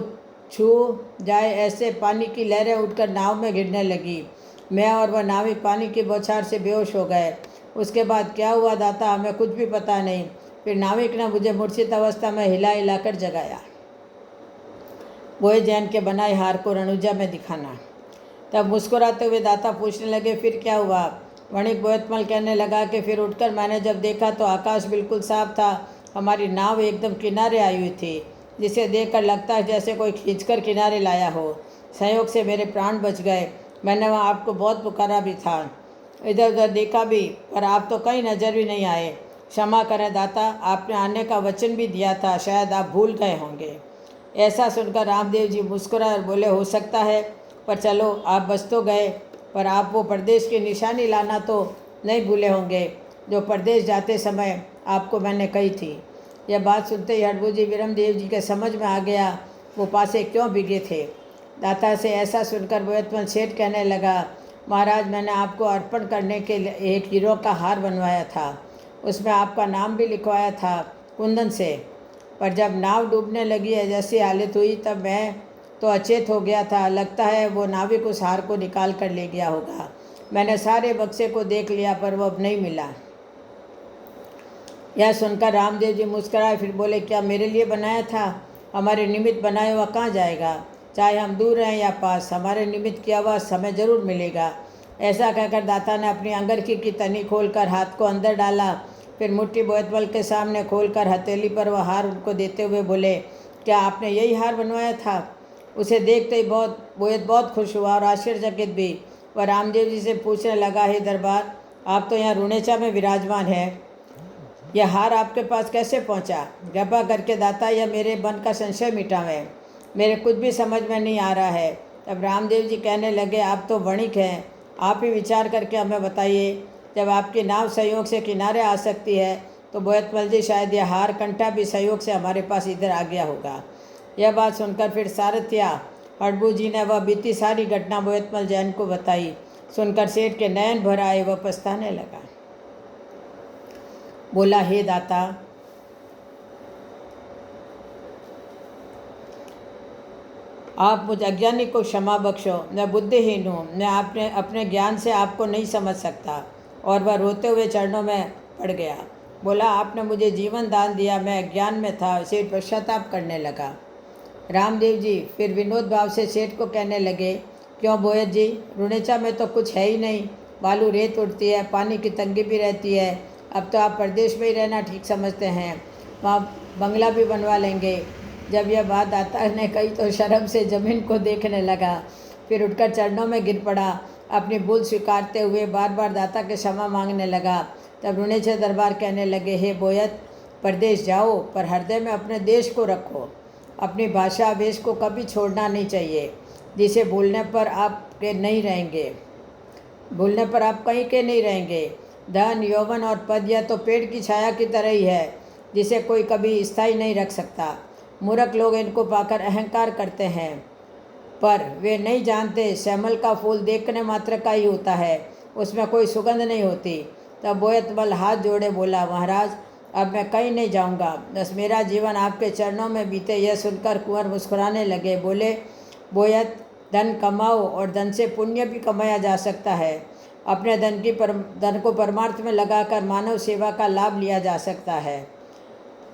छू जाए ऐसे पानी की लहरें उठकर नाव में गिरने लगी। मैं और वह नाविक पानी की बौछार से बेहोश हो गए। उसके बाद क्या हुआ दाता, हमें कुछ भी पता नहीं। फिर नाविक ने मुझे मूर्छित अवस्था में हिलाकर जगाया। बोए जैन के बनाए हार को रणुजा में दिखाना। तब मुस्कुराते हुए दाता पूछने लगे, फिर क्या हुआ? वणिक बोयतमल कहने लगा कि फिर उठकर मैंने जब देखा तो आकाश बिल्कुल साफ था। हमारी नाव एकदम किनारे आई हुई थी, जिसे देखकर लगता है जैसे कोई खींचकर किनारे लाया हो। संयोग से मेरे प्राण बच गए। मैंने वहाँ आपको बहुत पुकारा भी था, इधर उधर देखा भी, पर आप तो कहीं नज़र भी नहीं आए। क्षमा करें दाता, आपने आने का वचन भी दिया था, शायद आप भूल गए होंगे। ऐसा सुनकर रामदेव जी मुस्कुराए और बोले, हो सकता है, पर चलो आप बच तो गए, पर आप वो परदेश की निशानी लाना तो नहीं भूले होंगे जो परदेश जाते समय आपको मैंने कही थी। यह बात सुनते ही हड़बू जी वीरमदेव जी के समझ में आ गया वो पासे क्यों भीगे थे। दाता से ऐसा सुनकर बोयतमल सेठ कहने लगा, महाराज, मैंने आपको अर्पण करने के लिए एक हीरो का हार बनवाया था। उसमें आपका नाम भी लिखवाया था कुंदन से, पर जब नाव डूबने लगी है जैसी हालत हुई तब मैं तो अचेत हो गया था। लगता है वो नाविक उस हार को निकाल कर ले गया होगा। मैंने सारे बक्से को देख लिया पर वो अब नहीं मिला। यह सुनकर रामदेव जी मुस्कुराए, फिर बोले, क्या मेरे लिए बनाया था? हमारे निमित्त बनाया हुआ कहाँ जाएगा? चाहे हम दूर रहें या पास, हमारे निमित्त किया हुआ हमें जरूर मिलेगा। ऐसा कहकर दाता ने अपनी अंगरखी की तनी खोलकर हाथ को अंदर डाला। फिर मुट्ठी बोयतमल के सामने खोलकर हथेली पर वह हार उनको देते हुए बोले, क्या आपने यही हार बनवाया था? उसे देखते ही बोयत बहुत खुश हुआ और आश्चर्यचकित भी। वह रामदेव जी से पूछने लगा, हे दरबार, आप तो यहाँ रुणेचा में विराजमान हैं, यह हार आपके पास कैसे पहुँचा? कृपा करके दाता यह मेरे मन का संशय मिटावें, मेरे कुछ भी समझ में नहीं आ रहा है। तब रामदेव जी कहने लगे, आप तो वणिक हैं, आप ही विचार करके हमें बताइए। जब आपकी नाव सहयोग से किनारे आ सकती है तो बोयतमल जी शायद यह हार कंठा भी सहयोग से हमारे पास इधर आ गया होगा। यह बात सुनकर फिर सारथ्या हड़बू जी ने वह बीती सारी घटना बोयतमल जैन को बताई। सुनकर सेठ के नयन भर आए, वह पछताने लगा। बोला, हे दाता, आप मुझ अज्ञानी को क्षमा बख्शो। मैं बुद्धिहीन हूँ, मैं अपने ज्ञान से आपको नहीं समझ सकता। और वह रोते हुए चरणों में पड़ गया। बोला, आपने मुझे जीवन दान दिया, मैं अज्ञान में था। सेठ पश्चाताप करने लगा। रामदेव जी फिर विनोद भाव से सेठ को कहने लगे, क्यों बोयत जी, रुणेचा में तो कुछ है ही नहीं, बालू रेत उड़ती है, पानी की तंगी भी रहती है। अब तो आप प्रदेश में ही रहना ठीक समझते हैं, वहाँ बंगला भी बनवा लेंगे। जब यह बात दाता ने कही तो शर्म से जमीन को देखने लगा, फिर उठकर चरणों में गिर पड़ा। अपनी भूल स्वीकारते हुए बार बार दाता के क्षमा मांगने लगा। तब रुणेचा दरबार कहने लगे, हे बोयत, परदेश जाओ पर हृदय में अपने देश को रखो। अपनी भाषा वेश को कभी छोड़ना नहीं चाहिए, जिसे भूलने पर आप नहीं रहेंगे, भूलने पर आप कहीं के नहीं रहेंगे। धन, यौवन और पद यह तो पेड़ की छाया की तरह ही है, जिसे कोई कभी स्थायी नहीं रख सकता। मूर्ख लोग इनको पाकर अहंकार करते हैं, पर वे नहीं जानते श्यामल का फूल देखने मात्र का ही होता है, उसमें कोई सुगंध नहीं होती। तब बोयतमल हाथ जोड़े बोला, महाराज, अब मैं कहीं नहीं जाऊंगा, बस मेरा जीवन आपके चरणों में बीते। यह सुनकर कुंवर मुस्कुराने लगे। बोले, बोयत, धन कमाओ और धन से पुण्य भी कमाया जा सकता है। अपने धन को परमार्थ में लगाकर मानव सेवा का लाभ लिया जा सकता है।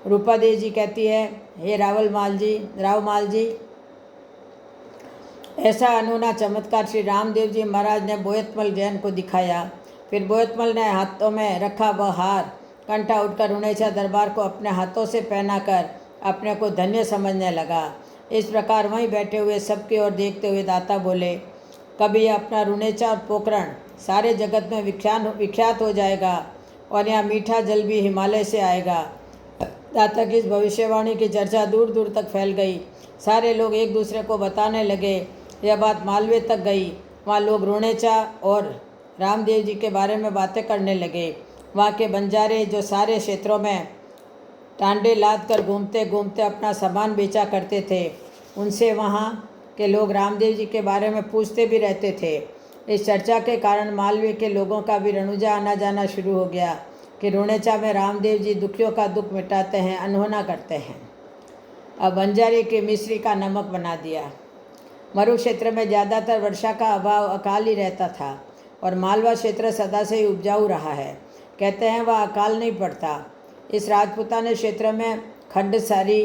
रूपा देवी जी कहती है, हे रावमाल जी, ऐसा अनूना चमत्कार श्री रामदेव जी महाराज ने बोयतमल जैन को दिखाया। फिर बोयतमल ने हाथों में रखा वह हार कंठा उठकर रुणेचा दरबार को अपने हाथों से पहनाकर अपने को धन्य समझने लगा। इस प्रकार वहीं बैठे हुए सबकी ओर देखते हुए दाता बोले, कभी यह अपना रुणेचा और पोखरण सारे जगत में विख्यात हो जाएगा और यहाँ मीठा जल भी हिमालय से आएगा। दाता की इस भविष्यवाणी की चर्चा दूर दूर तक फैल गई। सारे लोग एक दूसरे को बताने लगे। यह बात मालवे तक गई। वहाँ लोग रुणेचा और रामदेव जी के बारे में बातें करने लगे। वहाँ के बंजारे जो सारे क्षेत्रों में टांडे लाद कर घूमते घूमते अपना सामान बेचा करते थे, उनसे वहाँ के लोग रामदेव जी के बारे में पूछते भी रहते थे। इस चर्चा के कारण मालवे के लोगों का भी रनुजा आना जाना शुरू हो गया कि रुणेचा में रामदेव जी दुखियों का दुख मिटाते हैं, अनहोना करते हैं। अब बंजारे के मिश्री का नमक बना दिया। मरु क्षेत्र में ज़्यादातर वर्षा का अभाव, अकाल ही रहता था और मालवा क्षेत्र सदा से ही उपजाऊ रहा है। कहते हैं वह अकाल नहीं पड़ता। इस राजपूताना क्षेत्र में खंड सारी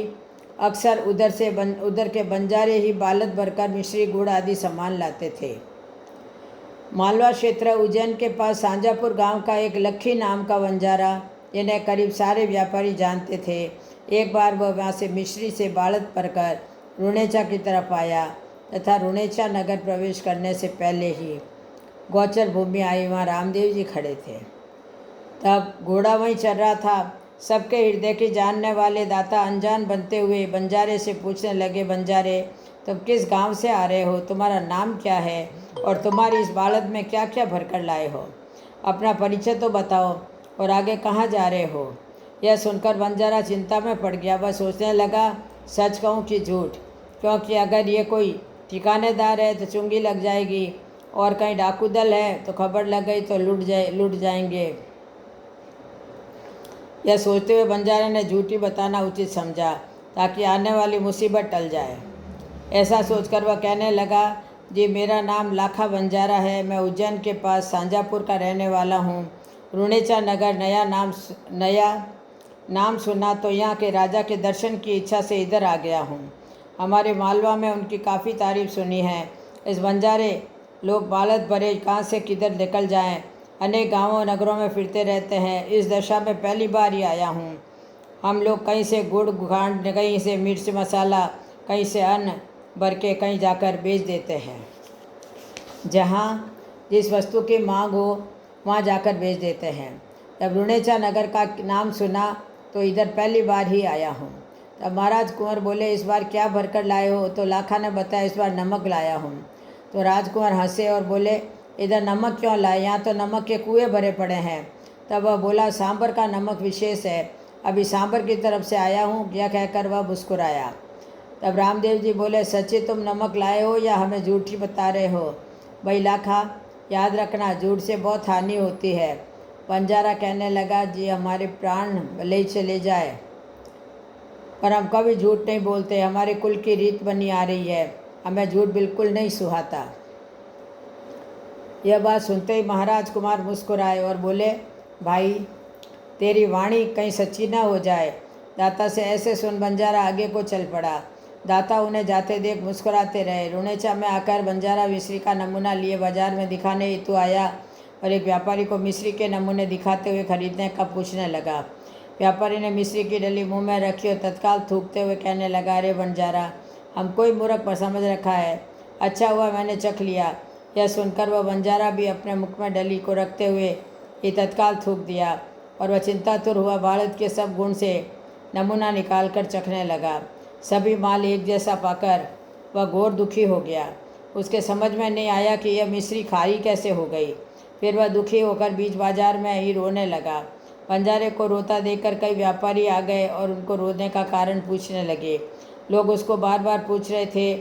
अक्सर उधर के बंजारे ही बालद भरकर मिश्री, गुड़ आदि सामान लाते थे। मालवा क्षेत्र उज्जैन के पास सांजापुर गांव का एक लखी नाम का बंजारा, जिन्हें करीब सारे व्यापारी जानते थे, एक बार वह वहाँ से मिश्री से बालद भरकर रुणेचा की तरफ आया तथा रुणेचा नगर प्रवेश करने से पहले ही गोचर भूमि आई। वहाँ रामदेव जी खड़े थे। तब घोड़ा वहीं चल रहा था। सबके हृदय की जानने वाले दाता अनजान बनते हुए बंजारे से पूछने लगे, बंजारे, तुम किस गांव से आ रहे हो? तुम्हारा नाम क्या है और तुम्हारी इस बालद में क्या क्या भरकर लाए हो? अपना परिचय तो बताओ और आगे कहाँ जा रहे हो? यह सुनकर बंजारा चिंता में पड़ गया। वह सोचने लगा, सच कहूँ कि झूठ, क्योंकि अगर ये कोई ठिकानेदार है तो चुंगी लग जाएगी और कहीं डाकू दल है तो खबर लग गई तो लूट जाएंगे। यह सोचते हुए बंजारे ने झूठी बताना उचित समझा ताकि आने वाली मुसीबत टल जाए। ऐसा सोचकर वह कहने लगा, जी मेरा नाम लाखा बंजारा है, मैं उज्जैन के पास सांजापुर का रहने वाला हूँ। रुणेचा नगर नया नाम सुना तो यहाँ के राजा के दर्शन की इच्छा से इधर आ गया हूँ। हमारे मालवा में उनकी काफ़ी तारीफ सुनी है। इस बंजारे लोग बालद भरे कहाँ से किधर निकल जाएं, अनेक गांवों नगरों में फिरते रहते हैं। इस दशा में पहली बार ही आया हूँ। हम लोग कहीं से गुड़ खांड, कहीं से मिर्च मसाला, कहीं से अन्न भर के कहीं जाकर बेच देते हैं। जहाँ जिस वस्तु की मांग हो वहाँ जाकर बेच देते हैं। तब रुणेचा नगर का नाम सुना तो इधर पहली बार ही आया हूँ। तब महाराज कुंवर बोले, इस बार क्या भरकर लाए हो? तो लाखा ने बताया, इस बार नमक लाया हूँ। तो राजकुंवर हंसे और बोले, इधर नमक क्यों लाए? यहाँ तो नमक के कुएँ भरे पड़े हैं। तब वह बोला, सांभर का नमक विशेष है, अभी सांभर की तरफ से आया हूँ। यह कहकर वह मुस्कुराया। तब रामदेव जी बोले, सच्ची तुम नमक लाए हो या हमें झूठी बता रहे हो? भाई लाखा, याद रखना, झूठ से बहुत हानि होती है। बंजारा कहने लगा, जी हमारे प्राण भले ही चले जाए पर हम कभी झूठ नहीं बोलते। हमारे कुल की रीत बनी आ रही है, हमें झूठ बिल्कुल नहीं सुहाता। यह बात सुनते ही महाराज कुमार मुस्कुराए और बोले, भाई तेरी वाणी कहीं सच्ची ना हो जाए। दाता से ऐसे सुन बंजारा आगे को चल पड़ा। दाता उन्हें जाते देख मुस्कुराते रहे। रुणेचा में आकर बंजारा मिश्री का नमूना लिए बाजार में दिखाने हेतु आया और एक व्यापारी को मिश्री के नमूने दिखाते हुए खरीदने का पूछने लगा। व्यापारी ने मिश्री की डली मुंह में रखी और तत्काल थूकते हुए कहने लगा, अरे बंजारा, हमको ही मूर्ख पर समझ रखा है। अच्छा हुआ मैंने चख लिया। यह सुनकर वह बंजारा भी अपने मुख में डली को रखते हुए ही तत्काल थूक दिया और वह चिंतातुर हुआ बालद के सब गुण से नमूना निकालकर चखने लगा। सभी माल एक जैसा पाकर वह घोर दुखी हो गया। उसके समझ में नहीं आया कि यह मिश्री खारी कैसे हो गई। फिर वह दुखी होकर बीच बाजार में ही रोने लगा। बंजारे को रोता देखकर कई व्यापारी आ गए और उनको रोने का कारण पूछने लगे। लोग उसको बार बार पूछ रहे थे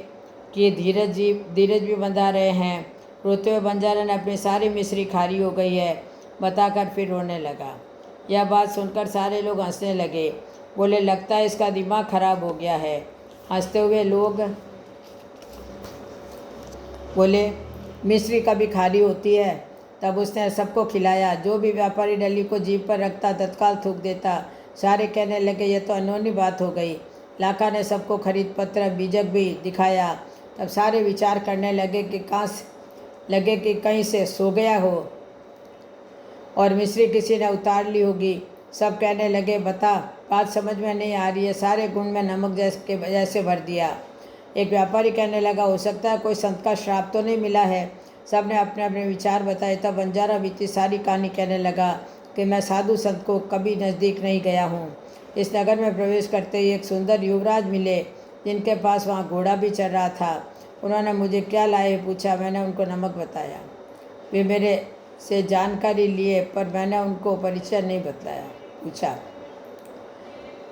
कि धीरज भी बंधा रहे हैं। रोते हुए बंजारे ने अपनी सारी मिश्री खारी हो गई है बताकर फिर रोने लगा। यह बात सुनकर सारे लोग हंसने लगे। बोले, लगता है इसका दिमाग खराब हो गया है। हंसते हुए लोग बोले, मिश्री कभी खाली होती है? तब उसने सबको खिलाया। जो भी व्यापारी डली को जीभ पर रखता तत्काल थूक देता। सारे कहने लगे, यह तो अनहोनी बात हो गई। लाखा ने सबको खरीद पत्र बीजक भी दिखाया। तब सारे विचार करने लगे कि कहीं से सो गया हो और मिश्री किसी ने उतार ली होगी। सब कहने लगे, बता, बात समझ में नहीं आ रही है। सारे गुण में नमक जैसे भर दिया। एक व्यापारी कहने लगा, हो सकता है कोई संत का श्राप तो नहीं मिला है। सब ने अपने अपने विचार बताए। तब बंजारा बीती सारी कहानी कहने लगा कि मैं साधु संत को कभी नज़दीक नहीं गया हूँ। इस नगर में प्रवेश करते ही एक सुंदर युवराज मिले जिनके पास वहाँ घोड़ा भी चल रहा था। उन्होंने मुझे क्या लाए पूछा। मैंने उनको नमक बताया। वे मेरे से जानकारी लिए पर मैंने उनको परिचय नहीं पूछा।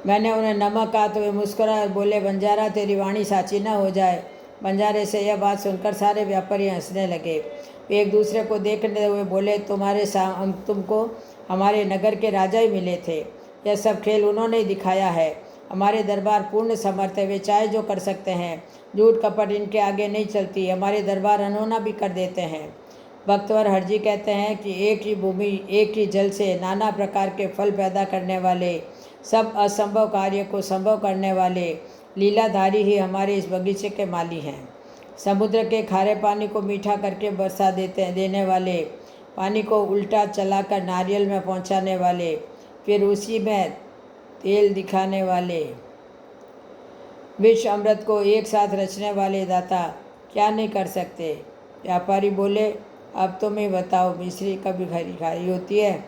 मैंने उन्हें नमक कहा तो वे मुस्कुराए और बोले, बंजारा, तेरी वाणी साची न हो जाए। बंजारे से यह बात सुनकर सारे व्यापारी हंसने लगे। वे एक दूसरे को देखने हुए बोले, तुमको हमारे नगर के राजा ही मिले थे। यह सब खेल उन्होंने ही दिखाया है। हमारे दरबार पूर्ण समर्थ है। वे चाहे जो कर सकते हैं। झूठ कपट इनके आगे नहीं चलती। हमारे दरबार अनहोना भी कर देते हैं। भक्तवर हरजी कहते हैं कि एक ही भूमि एक ही जल से नाना प्रकार के फल पैदा करने वाले, सब असंभव कार्य को संभव करने वाले लीलाधारी ही हमारे इस बगीचे के माली हैं। समुद्र के खारे पानी को मीठा करके बरसा देने वाले, पानी को उल्टा चलाकर नारियल में पहुंचाने वाले, फिर उसी में तेल दिखाने वाले, विष अमृत को एक साथ रचने वाले दाता क्या नहीं कर सकते। व्यापारी बोले, अब तुम ही बताओ, मिश्री कभी खारी होती है?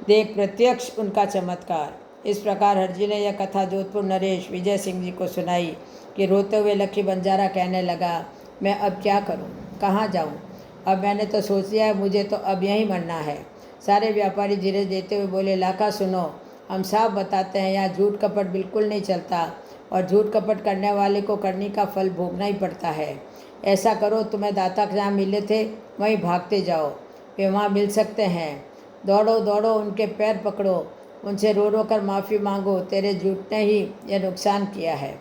देख प्रत्यक्ष उनका चमत्कार। इस प्रकार हरजी ने यह कथा जोधपुर नरेश विजय सिंह जी को सुनाई कि रोते हुए लक्की बंजारा कहने लगा, मैं अब क्या करूं, कहाँ जाऊं? अब मैंने तो सोच लिया है, मुझे तो अब यहीं मरना है। सारे व्यापारी धीरज देते हुए बोले, लाखा सुनो, हम साफ बताते हैं, यहाँ झूठ कपट बिल्कुल नहीं चलता और झूठ कपट करने वाले को करनी का फल भोगना ही पड़ता है। ऐसा करो, तुम्हें दाता जहाँ मिले थे वहीं भागते जाओ, वे वहाँ मिल सकते हैं। दौड़ो दौड़ो, उनके पैर पकड़ो, उनसे रो रो कर माफ़ी मांगो, तेरे झूठ ने ही यह नुकसान किया है।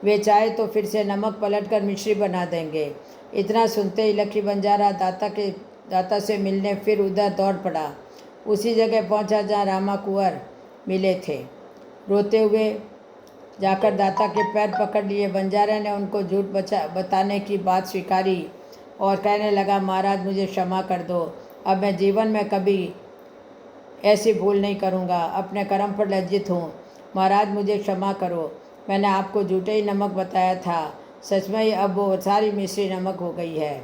वे चाहे तो फिर से नमक पलट कर मिश्री बना देंगे। इतना सुनते ही लक्की बंजारा दाता से मिलने फिर उधर दौड़ पड़ा। उसी जगह पहुंचा जहाँ रामा कुंवर मिले थे। रोते हुए जाकर दाता के पैर पकड़ लिए। बंजारे ने उनको झूठ बताने की बात स्वीकारी और कहने लगा, महाराज मुझे क्षमा कर दो, अब मैं जीवन में कभी ऐसी भूल नहीं करूँगा। अपने कर्म पर लज्जित हूँ। महाराज मुझे क्षमा करो, मैंने आपको झूठे ही नमक बताया था। सच में ही अब वो सारी मिश्री नमक हो गई है।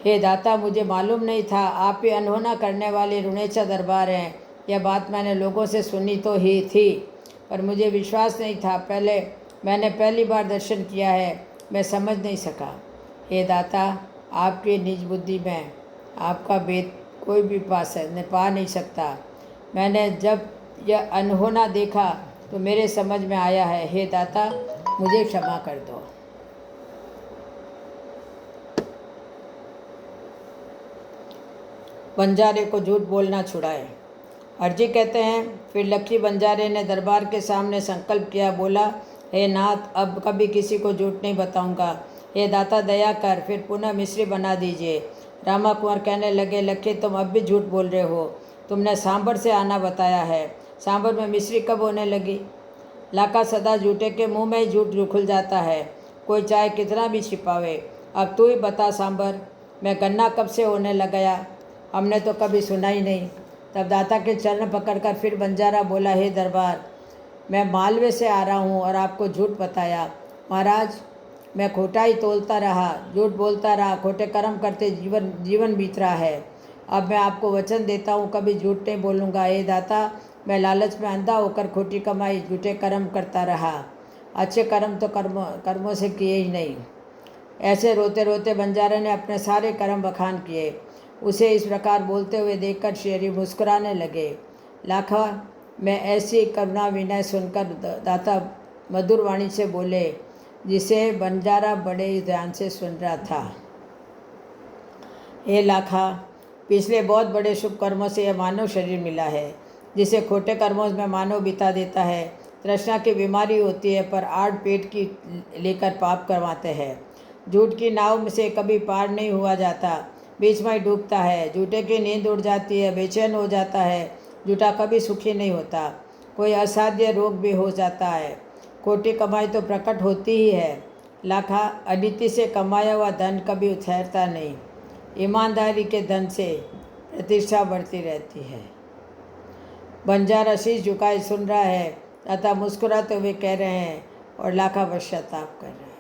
हे दाता, मुझे मालूम नहीं था आप ही अनहोना करने वाले रुणेचा दरबार हैं। यह बात मैंने लोगों से सुनी तो ही थी पर मुझे विश्वास नहीं था। मैंने पहली बार दर्शन किया है, मैं समझ नहीं सका। हे दाता, आपकी निज बुद्धि में आपका भेद कोई भी पा नहीं सकता। मैंने जब यह अनहोना देखा तो मेरे समझ में आया है। हे दाता, मुझे क्षमा कर दो। बंजारे को झूठ बोलना छुड़ाए। हरजी कहते हैं, फिर लक्की बंजारे ने दरबार के सामने संकल्प किया। बोला, हे नाथ, अब कभी किसी को झूठ नहीं बताऊंगा। हे दाता, दया कर, फिर पुनः मिश्री बना दीजिए। रामा कुंवर कहने लगे, लक्की, तुम अब भी झूठ बोल रहे हो। तुमने सांभर से आना बताया है, सांभर में मिश्री कब होने लगी? लाका सदा झूठे के मुंह में ही झूठ खुल जाता है, कोई चाहे कितना भी छिपावे। अब तू ही बता सांभर में गन्ना कब से होने लग गया? हमने तो कभी सुना ही नहीं। तब दाता के चरण पकड़कर फिर बंजारा बोला, हे दरबार, मैं मालवे से आ रहा हूँ और आपको झूठ बताया। महाराज, मैं खोटा ही तोलता रहा, झूठ बोलता रहा, खोटे कर्म करते जीवन बीत रहा है। अब मैं आपको वचन देता हूँ, कभी झूठ नहीं बोलूँगा। हे दाता, मैं लालच में अंधा होकर खोटी कमाई, झूठे कर्म करता रहा, अच्छे कर्म तो कर्मों से किए ही नहीं। ऐसे रोते रोते बंजारे ने अपने सारे कर्म बखान किए। उसे इस प्रकार बोलते हुए देखकर शेरी मुस्कुराने लगे। लाखा, मैं ऐसी करुणा विनय सुनकर दाता मधुर वाणी से बोले, जिसे बंजारा बड़े ही ध्यान से सुन रहा था। हे लाखा, पिछले बहुत बड़े शुभ कर्मों से यह मानव शरीर मिला है, जिसे खोटे कर्मों में मानव बिता देता है। तृष्णा की बीमारी होती है, पर आड़ पेट की लेकर पाप करवाते हैं। झूठ की नाव से कभी पार नहीं हुआ जाता, बीच में ही डूबता है। झूठे की नींद उड़ जाती है, बेचैन हो जाता है। झूठा कभी सुखी नहीं होता, कोई असाध्य रोग भी हो जाता है। खोटी कमाई तो प्रकट होती ही है। लाखा, अनिति से कमाया हुआ धन कभी ठहरता नहीं। ईमानदारी के धन से प्रतिष्ठा बढ़ती रहती है। बंजारा शीश झुकाए सुन रहा है, तथा मुस्कुराते हुए कह रहे हैं, और लाखा पश्चाताप कर रहे हैं।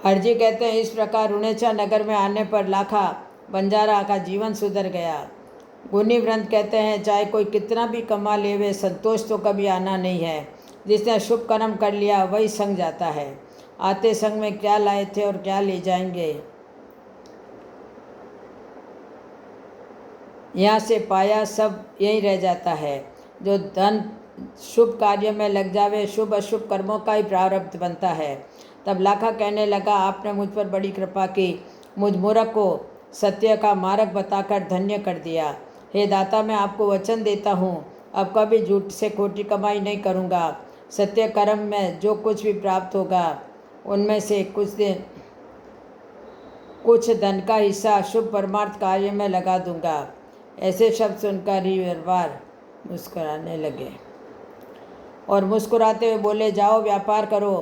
हरजी कहते हैं, इस प्रकार रुणेचा नगर में आने पर लाखा बंजारा का जीवन सुधर गया। गुनी व्रंत कहते हैं, चाहे कोई कितना भी कमा ले, वे संतोष तो कभी आना नहीं है। जिसने शुभ कर्म कर लिया वही संग जाता है। आते संग में क्या लाए थे और क्या ले जाएंगे, यहाँ से पाया सब यहीं रह जाता है। जो धन शुभ कार्य में लग जावे, शुभ अशुभ कर्मों का ही प्रारब्ध बनता है। तब लाखा कहने लगा, आपने मुझ पर बड़ी कृपा की, मुझ मूर्ख को सत्य का मार्ग बताकर धन्य कर दिया। हे दाता, मैं आपको वचन देता हूँ, अब कभी झूठ से खोटी कमाई नहीं करूँगा। सत्य कर्म में जो कुछ भी प्राप्त होगा, उनमें से कुछ धन का हिस्सा शुभ परमार्थ कार्य में लगा दूंगा। ऐसे शब्द सुनकर ही दरबार मुस्कुराने लगे और मुस्कुराते हुए बोले, जाओ व्यापार करो,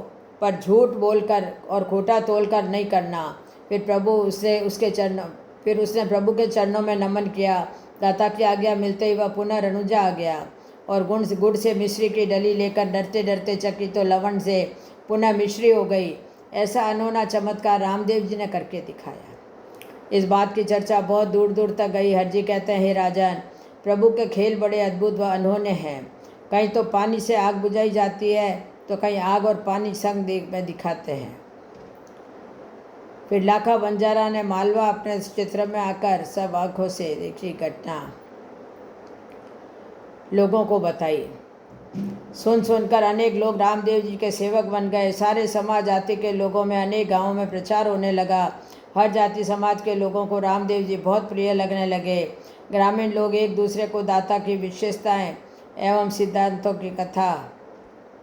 पर झूठ बोलकर और खोटा तोलकर नहीं करना। फिर उसने प्रभु के चरणों में नमन किया। दाता की आज्ञा मिलते ही वह पुनः रनुजा आ गया और गुड़ से मिश्री की डली लेकर डरते डरते चक्की तो लवण से पुनः मिश्री हो गई। ऐसा अनोखा चमत्कार रामदेव जी ने करके दिखाया। इस बात की चर्चा बहुत दूर दूर तक गई। हरजी कहते हैं, हे राजन, प्रभु के खेल बड़े अद्भुत व अनहोने हैं। कहीं तो पानी से आग बुझाई जाती है, तो कहीं आग और पानी संग में दिखाते हैं। फिर लाखा बंजारा ने मालवा अपने क्षेत्र में आकर सब आंखों से देखी घटना लोगों को बताई। सुनकर अनेक लोग रामदेव जी के सेवक बन गए। सारे समाज जाति के लोगों में अनेक गांवों में प्रचार होने लगा। हर जाति समाज के लोगों को रामदेव जी बहुत प्रिय लगने लगे। ग्रामीण लोग एक दूसरे को दाता की विशेषताएं एवं सिद्धांतों की कथा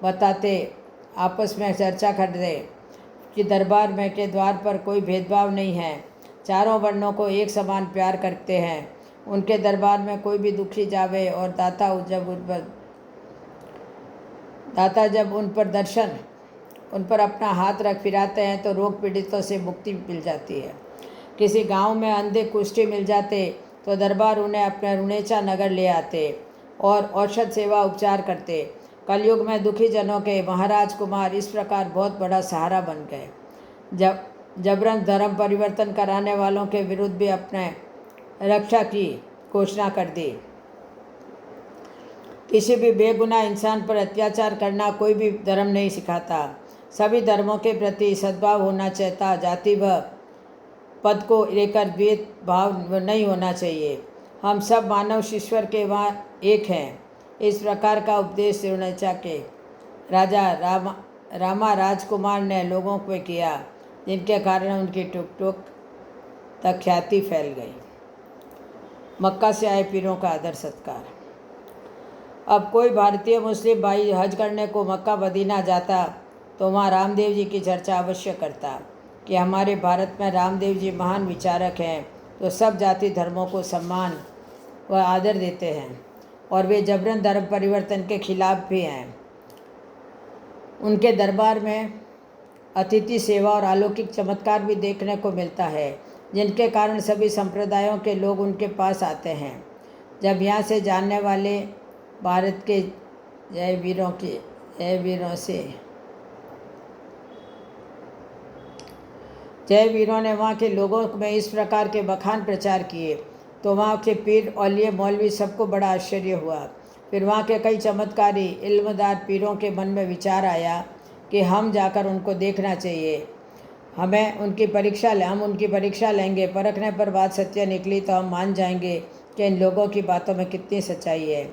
बताते आपस में चर्चा करते कि दरबार में के द्वार पर कोई भेदभाव नहीं है, चारों वर्णों को एक समान प्यार करते हैं। उनके दरबार में कोई भी दुखी जावे और दाता जब उन पर अपना हाथ रख फिराते हैं तो रोग पीड़ितों से मुक्ति मिल जाती है। किसी गांव में अंधे कुष्ठी मिल जाते तो दरबार उन्हें अपने रुणेचा नगर ले आते और औषध सेवा उपचार करते। कलयुग में दुखी जनों के महाराज कुमार इस प्रकार बहुत बड़ा सहारा बन गए। जबरन धर्म परिवर्तन कराने वालों के विरुद्ध भी अपने रक्षा की घोषणा कर दी। किसी भी बेगुनाह इंसान पर अत्याचार करना कोई भी धर्म नहीं सिखाता। सभी धर्मों के प्रति सद्भाव होना चाहता, जाति व पद को लेकर भेदभाव नहीं होना चाहिए। हम सब मानव ईश्वर के वहाँ एक हैं। इस प्रकार का उपदेश रुणेचा के राजा रामा राजकुमार ने लोगों को किया, जिनके कारण उनकी टुक टुक तक ख्याति फैल गई। मक्का से आए पीरों का आदर सत्कार। अब कोई भारतीय मुस्लिम भाई हज करने को मक्का मदीना जाता तो वहाँ रामदेव जी की चर्चा अवश्य करता कि हमारे भारत में रामदेव जी महान विचारक हैं, तो सब जाति धर्मों को सम्मान व आदर देते हैं और वे जबरन धर्म परिवर्तन के खिलाफ भी हैं। उनके दरबार में अतिथि सेवा और अलौकिक चमत्कार भी देखने को मिलता है। जिनके कारण सभी संप्रदायों के लोग उनके पास आते हैं। जब यहाँ से जानने वाले भारत के जय वीरों ने वहाँ के लोगों में इस प्रकार के बखान प्रचार किए तो वहाँ के पीर, औलिया, मौलवी सबको बड़ा आश्चर्य हुआ। फिर वहाँ के कई चमत्कारी इल्मदार पीरों के मन में विचार आया कि हम जाकर उनको देखना चाहिए। हम उनकी परीक्षा लेंगे। परखने पर बात सत्य निकली तो हम मान जाएंगे कि इन लोगों की बातों में कितनी सच्चाई है।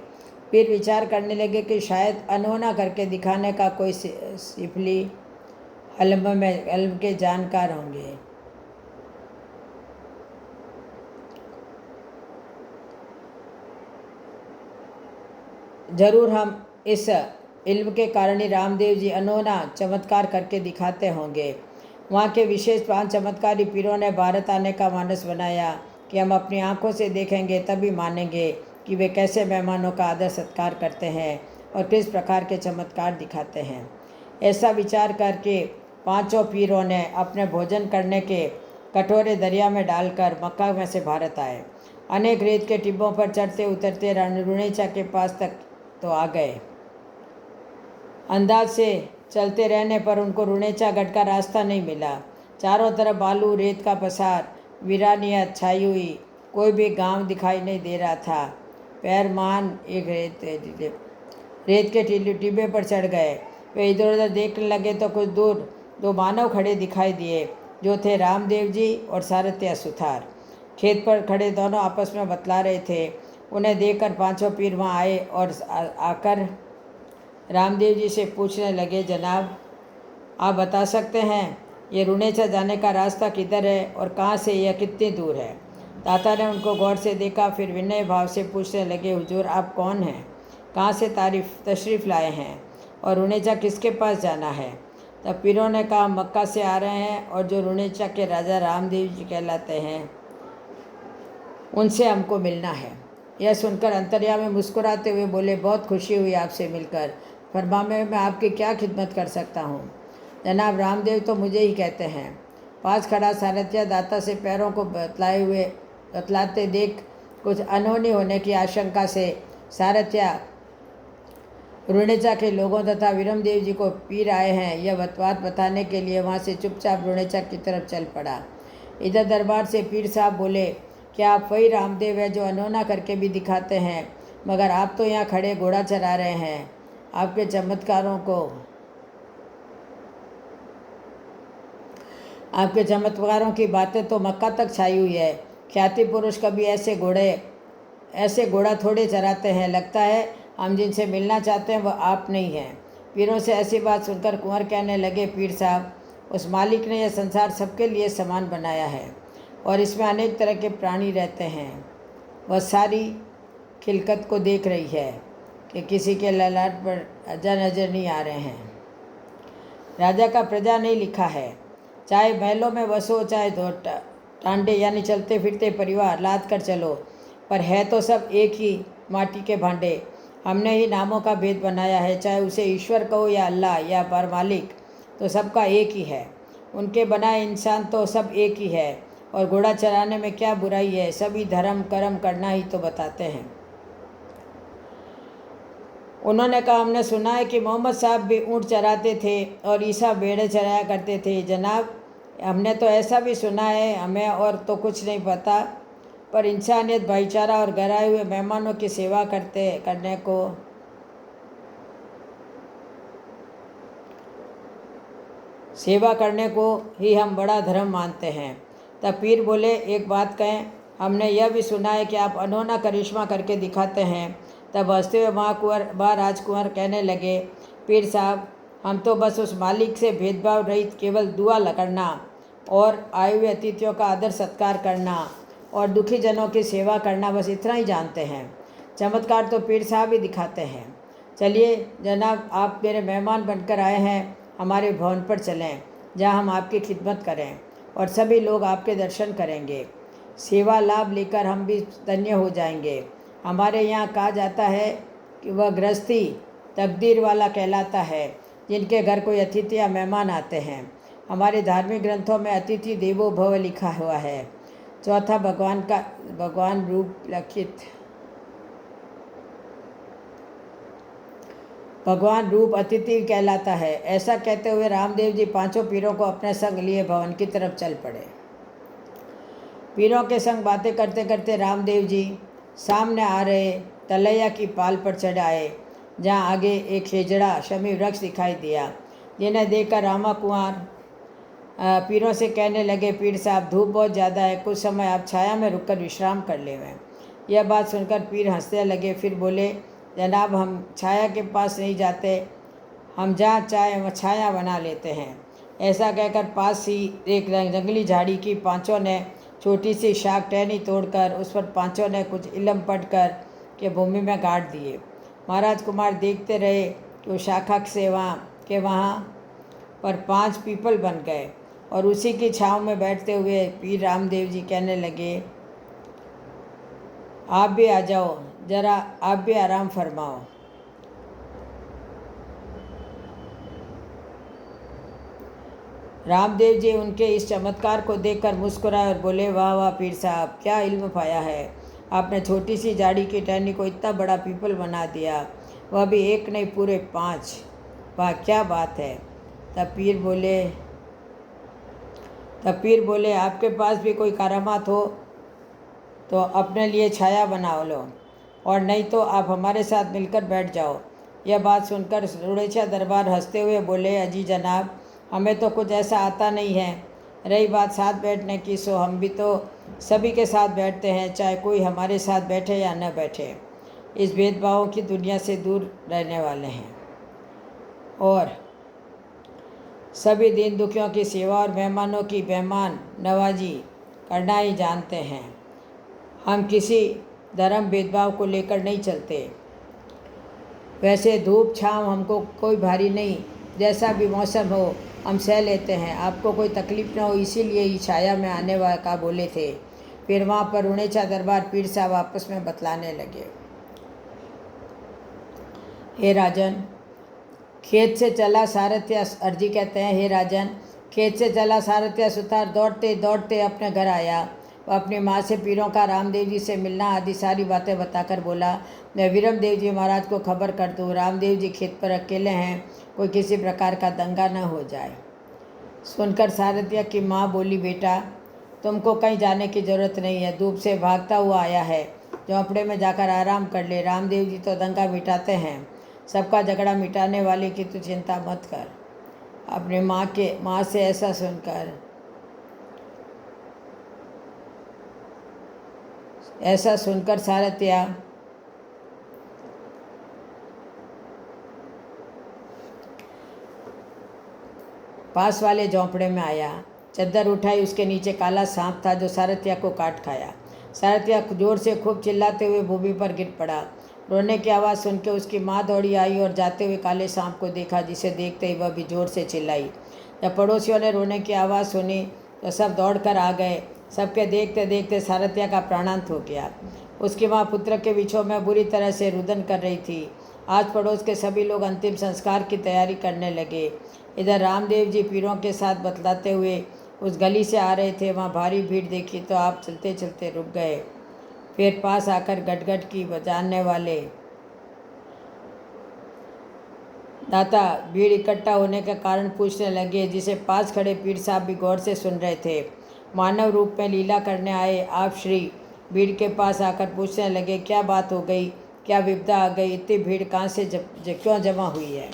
फिर विचार करने लगे कि शायद अनहोना करके दिखाने का कोई सिफली इल्म के जानकार होंगे। जरूर हम इस इल्म के कारण ही रामदेव जी अनहोना चमत्कार करके दिखाते होंगे। वहाँ के विशेष 5 चमत्कारी पीरों ने भारत आने का मानस बनाया कि हम अपनी आंखों से देखेंगे तभी मानेंगे कि वे कैसे मेहमानों का आदर सत्कार करते हैं और किस प्रकार के चमत्कार दिखाते हैं। ऐसा विचार करके 5 पीरों ने अपने भोजन करने के कटोरे दरिया में डालकर मक्का में से भारत आए। अनेक रेत के टिब्बों पर चढ़ते उतरते रुणेचा के पास तक तो आ गए। अंदाज से चलते रहने पर उनको रुणेचा गढ़ का रास्ता नहीं मिला। चारों तरफ बालू, रेत का पसार, वीरानियत छाई हुई, कोई भी गांव दिखाई नहीं दे रहा था। पैर मान एक रेत के टिब्बे पर चढ़ गए। वे इधर उधर देखने लगे तो कुछ दूर 2 मानव खड़े दिखाई दिए, जो थे रामदेव जी और सारथ्या सुथार। खेत पर खड़े दोनों आपस में बतला रहे थे। उन्हें देखकर 5 पीर वहाँ आए और आकर रामदेव जी से पूछने लगे, जनाब आप बता सकते हैं ये रुणेचा जाने का रास्ता किधर है और कहाँ से यह कितनी दूर है? दाता ने उनको गौर से देखा, फिर विनय भाव से पूछने लगे, हुजूर आप कौन हैं, कहाँ से तशरीफ़ लाए हैं और रुणेचा किसके पास जाना है? तब पीरों ने कहा, मक्का से आ रहे हैं और जो रुणेचा के राजा रामदेव जी कहलाते हैं उनसे हमको मिलना है। यह सुनकर अंतर्यामी मुस्कुराते हुए बोले, बहुत खुशी हुई आपसे मिलकर। फरमाए मैं आपकी क्या खिदमत कर सकता हूँ? जनाब रामदेव तो मुझे ही कहते हैं। पास खड़ा सारथ्या दाता से पैरों को बतलाते देख कुछ अनहोनी होने की आशंका से सारथ्या रुणेचा के लोगों तथा वीरमदेव जी को पीर आए हैं यह बात बताने के लिए वहाँ से चुपचाप रुणेचा की तरफ चल पड़ा। इधर दरबार से पीर साहब बोले, क्या आप वही रामदेव है जो अनहोना करके भी दिखाते हैं, मगर आप तो यहाँ खड़े घोड़ा चरा रहे हैं। आपके चमत्कारों की बातें तो मक्का तक छाई हुई है। ख्याति पुरुष कभी ऐसे घोड़ा थोड़े चराते हैं। लगता है हम जिनसे मिलना चाहते हैं वह आप नहीं हैं। पीरों से ऐसी बात सुनकर कुंवर कहने लगे, पीर साहब उस मालिक ने यह संसार सबके लिए समान बनाया है और इसमें अनेक तरह के प्राणी रहते हैं। वह सारी खिलकत को देख रही है कि किसी के ललाट पर नजर नहीं आ रहे हैं। राजा का प्रजा नहीं लिखा है, चाहे महलों में बसो चाहे टांडे यानी चलते फिरते परिवार लाद कर चलो, पर है तो सब एक ही माटी के भांडे। हमने ही नामों का भेद बनाया है, चाहे उसे ईश्वर कहो या अल्लाह या पर मालिक, तो सबका एक ही है। उनके बनाए इंसान तो सब एक ही है और घोड़ा चराने में क्या बुराई है? सभी धर्म कर्म करना ही तो बताते हैं। उन्होंने कहा, हमने सुना है कि मोहम्मद साहब भी ऊँट चराते थे और ईसा भेड़ें चराया करते थे। जनाब हमने तो ऐसा भी सुना है, हमें और तो कुछ नहीं पता, पर इंसानियत, भाईचारा और घर आए हुए मेहमानों की सेवा करने को ही हम बड़ा धर्म मानते हैं। तब पीर बोले, एक बात कहें, हमने यह भी सुना है कि आप अनोखा करिश्मा करके दिखाते हैं। तब हंसते हुए राजकुंवर कहने लगे, पीर साहब हम तो बस उस मालिक से भेदभाव रहित केवल दुआ करना और आए हुए अतिथियों का आदर सत्कार करना और दुखी जनों की सेवा करना, बस इतना ही जानते हैं। चमत्कार तो पीर साहब ही दिखाते हैं। चलिए जनाब, आप मेरे मेहमान बनकर आए हैं, हमारे भवन पर चलें जहां हम आपकी खिदमत करें और सभी लोग आपके दर्शन करेंगे। सेवा लाभ लेकर हम भी धन्य हो जाएंगे। हमारे यहाँ कहा जाता है कि वह गृहस्थी तकदीर वाला कहलाता है जिनके घर कोई अतिथि या मेहमान आते हैं। हमारे धार्मिक ग्रंथों में अतिथि देवो भव लिखा हुआ है। चौथा भगवान रूप लक्षित भगवान रूप अतिथि कहलाता है। ऐसा कहते हुए रामदेव जी पांचों पीरों को अपने संग लिए भवन की तरफ चल पड़े। पीरों के संग बातें करते करते रामदेव जी सामने आ रहे तलैया की पाल पर चढ़ आए, जहाँ आगे एक शेजड़ा शमी वृक्ष दिखाई दिया, जिन्हें देखकर रामा कुंवर पीरों से कहने लगे, पीर साहब धूप बहुत ज़्यादा है, कुछ समय आप छाया में रुककर विश्राम कर लें। यह बात सुनकर पीर हंसने लगे। फिर बोले, जनाब हम छाया के पास नहीं जाते, हम जहाँ चाहे वह छाया बना लेते हैं। ऐसा कहकर पास ही एक जंगली झाड़ी की पांचों ने छोटी सी शाख टहनी तोड़कर उस पर पांचों ने कुछ इलम पढ़ कर के भूमि में गाड़ दिए। महाराज कुमार देखते रहे कि उस शाखा से वहाँ पर 5 पीपल बन गए और उसी की छाँव में बैठते हुए पीर रामदेव जी कहने लगे, आप भी आ जाओ, जरा आप भी आराम फरमाओ। रामदेव जी उनके इस चमत्कार को देखकर मुस्कुराए और बोले, वाह वाह पीर साहब, क्या इल्म पाया है। आपने छोटी सी झाड़ी की टहनी को इतना बड़ा पीपल बना दिया, वह भी एक नहीं पूरे 5। वाह क्या बात है। तब पीर बोले, आपके पास भी कोई करामात हो तो अपने लिए छाया बना लो, और नहीं तो आप हमारे साथ मिलकर बैठ जाओ। यह बात सुनकर रुड़ेचा दरबार हंसते हुए बोले, अजी जनाब, हमें तो कुछ ऐसा आता नहीं है। रही बात साथ बैठने की, सो हम भी तो सभी के साथ बैठते हैं, चाहे कोई हमारे साथ बैठे या न बैठे। इस भेदभावों की दुनिया से दूर रहने वाले हैं और सभी दीन दुखियों की सेवा और मेहमानों की मेहमान नवाजी करना ही जानते हैं। हम किसी धर्म भेदभाव को लेकर नहीं चलते। वैसे धूप छाँव हमको कोई भारी नहीं, जैसा भी मौसम हो हम सह लेते हैं। आपको कोई तकलीफ़ न हो इसीलिए ही छाया में आने का बोले थे। फिर वहाँ पर रुड़ेचा दरबार पीर साहब आपस में बतलाने लगे, हे राजन, खेत से चला सारथिया, अर्जी कहते हैं, हे राजन, खेत से चला सारथिया सुतार दौड़ते दौड़ते अपने घर आया। वह अपनी माँ से पीरों का रामदेव जी से मिलना आदि सारी बातें बताकर बोला, मैं विरम देव जी महाराज को खबर कर दूँ, रामदेव जी खेत पर अकेले हैं, कोई किसी प्रकार का दंगा न हो जाए। सुनकर सारथिया की माँ बोली, बेटा तुमको कहीं जाने की ज़रूरत नहीं है, धूप से भागता हुआ आया है, झोंपड़े में जाकर आराम कर ले। रामदेव जी तो दंगा मिटाते हैं, सबका झगड़ा मिटाने वाले की तू चिंता मत कर। अपनी माँ से ऐसा सुनकर सारथिया पास वाले झोंपड़े में आया। चद्दर उठाई, उसके नीचे काला सांप था जो सारथिया को काट खाया। सारथिया जोर से खूब चिल्लाते हुए भूमि पर गिर पड़ा। रोने की आवाज़ सुन के उसकी माँ दौड़ी आई और जाते हुए काले सांप को देखा, जिसे देखते ही वह भी जोर से चिल्लाई। जब पड़ोसियों ने रोने की आवाज़ सुनी तो सब दौड़कर आ गए। सबके देखते देखते सारथिया का प्राणांत हो गया। उसकी माँ पुत्र के विछोह में बुरी तरह से रुदन कर रही थी। आज पड़ोस के सभी लोग अंतिम संस्कार की तैयारी करने लगे। इधर रामदेव जी पीरों के साथ बतलाते हुए उस गली से आ रहे थे। वहाँ भारी भीड़ देखी तो आप चलते चलते रुक गए। फिर पास आकर गटगट की बजाने वाले दाता भीड़ इकट्ठा होने का कारण पूछने लगे, जिसे पास खड़े पीर साहब भी गौर से सुन रहे थे। मानव रूप में लीला करने आए आप श्री भीड़ के पास आकर पूछने लगे, क्या बात हो गई, क्या विपदा आ गई, इतनी भीड़ कहाँ से क्यों जमा हुई है।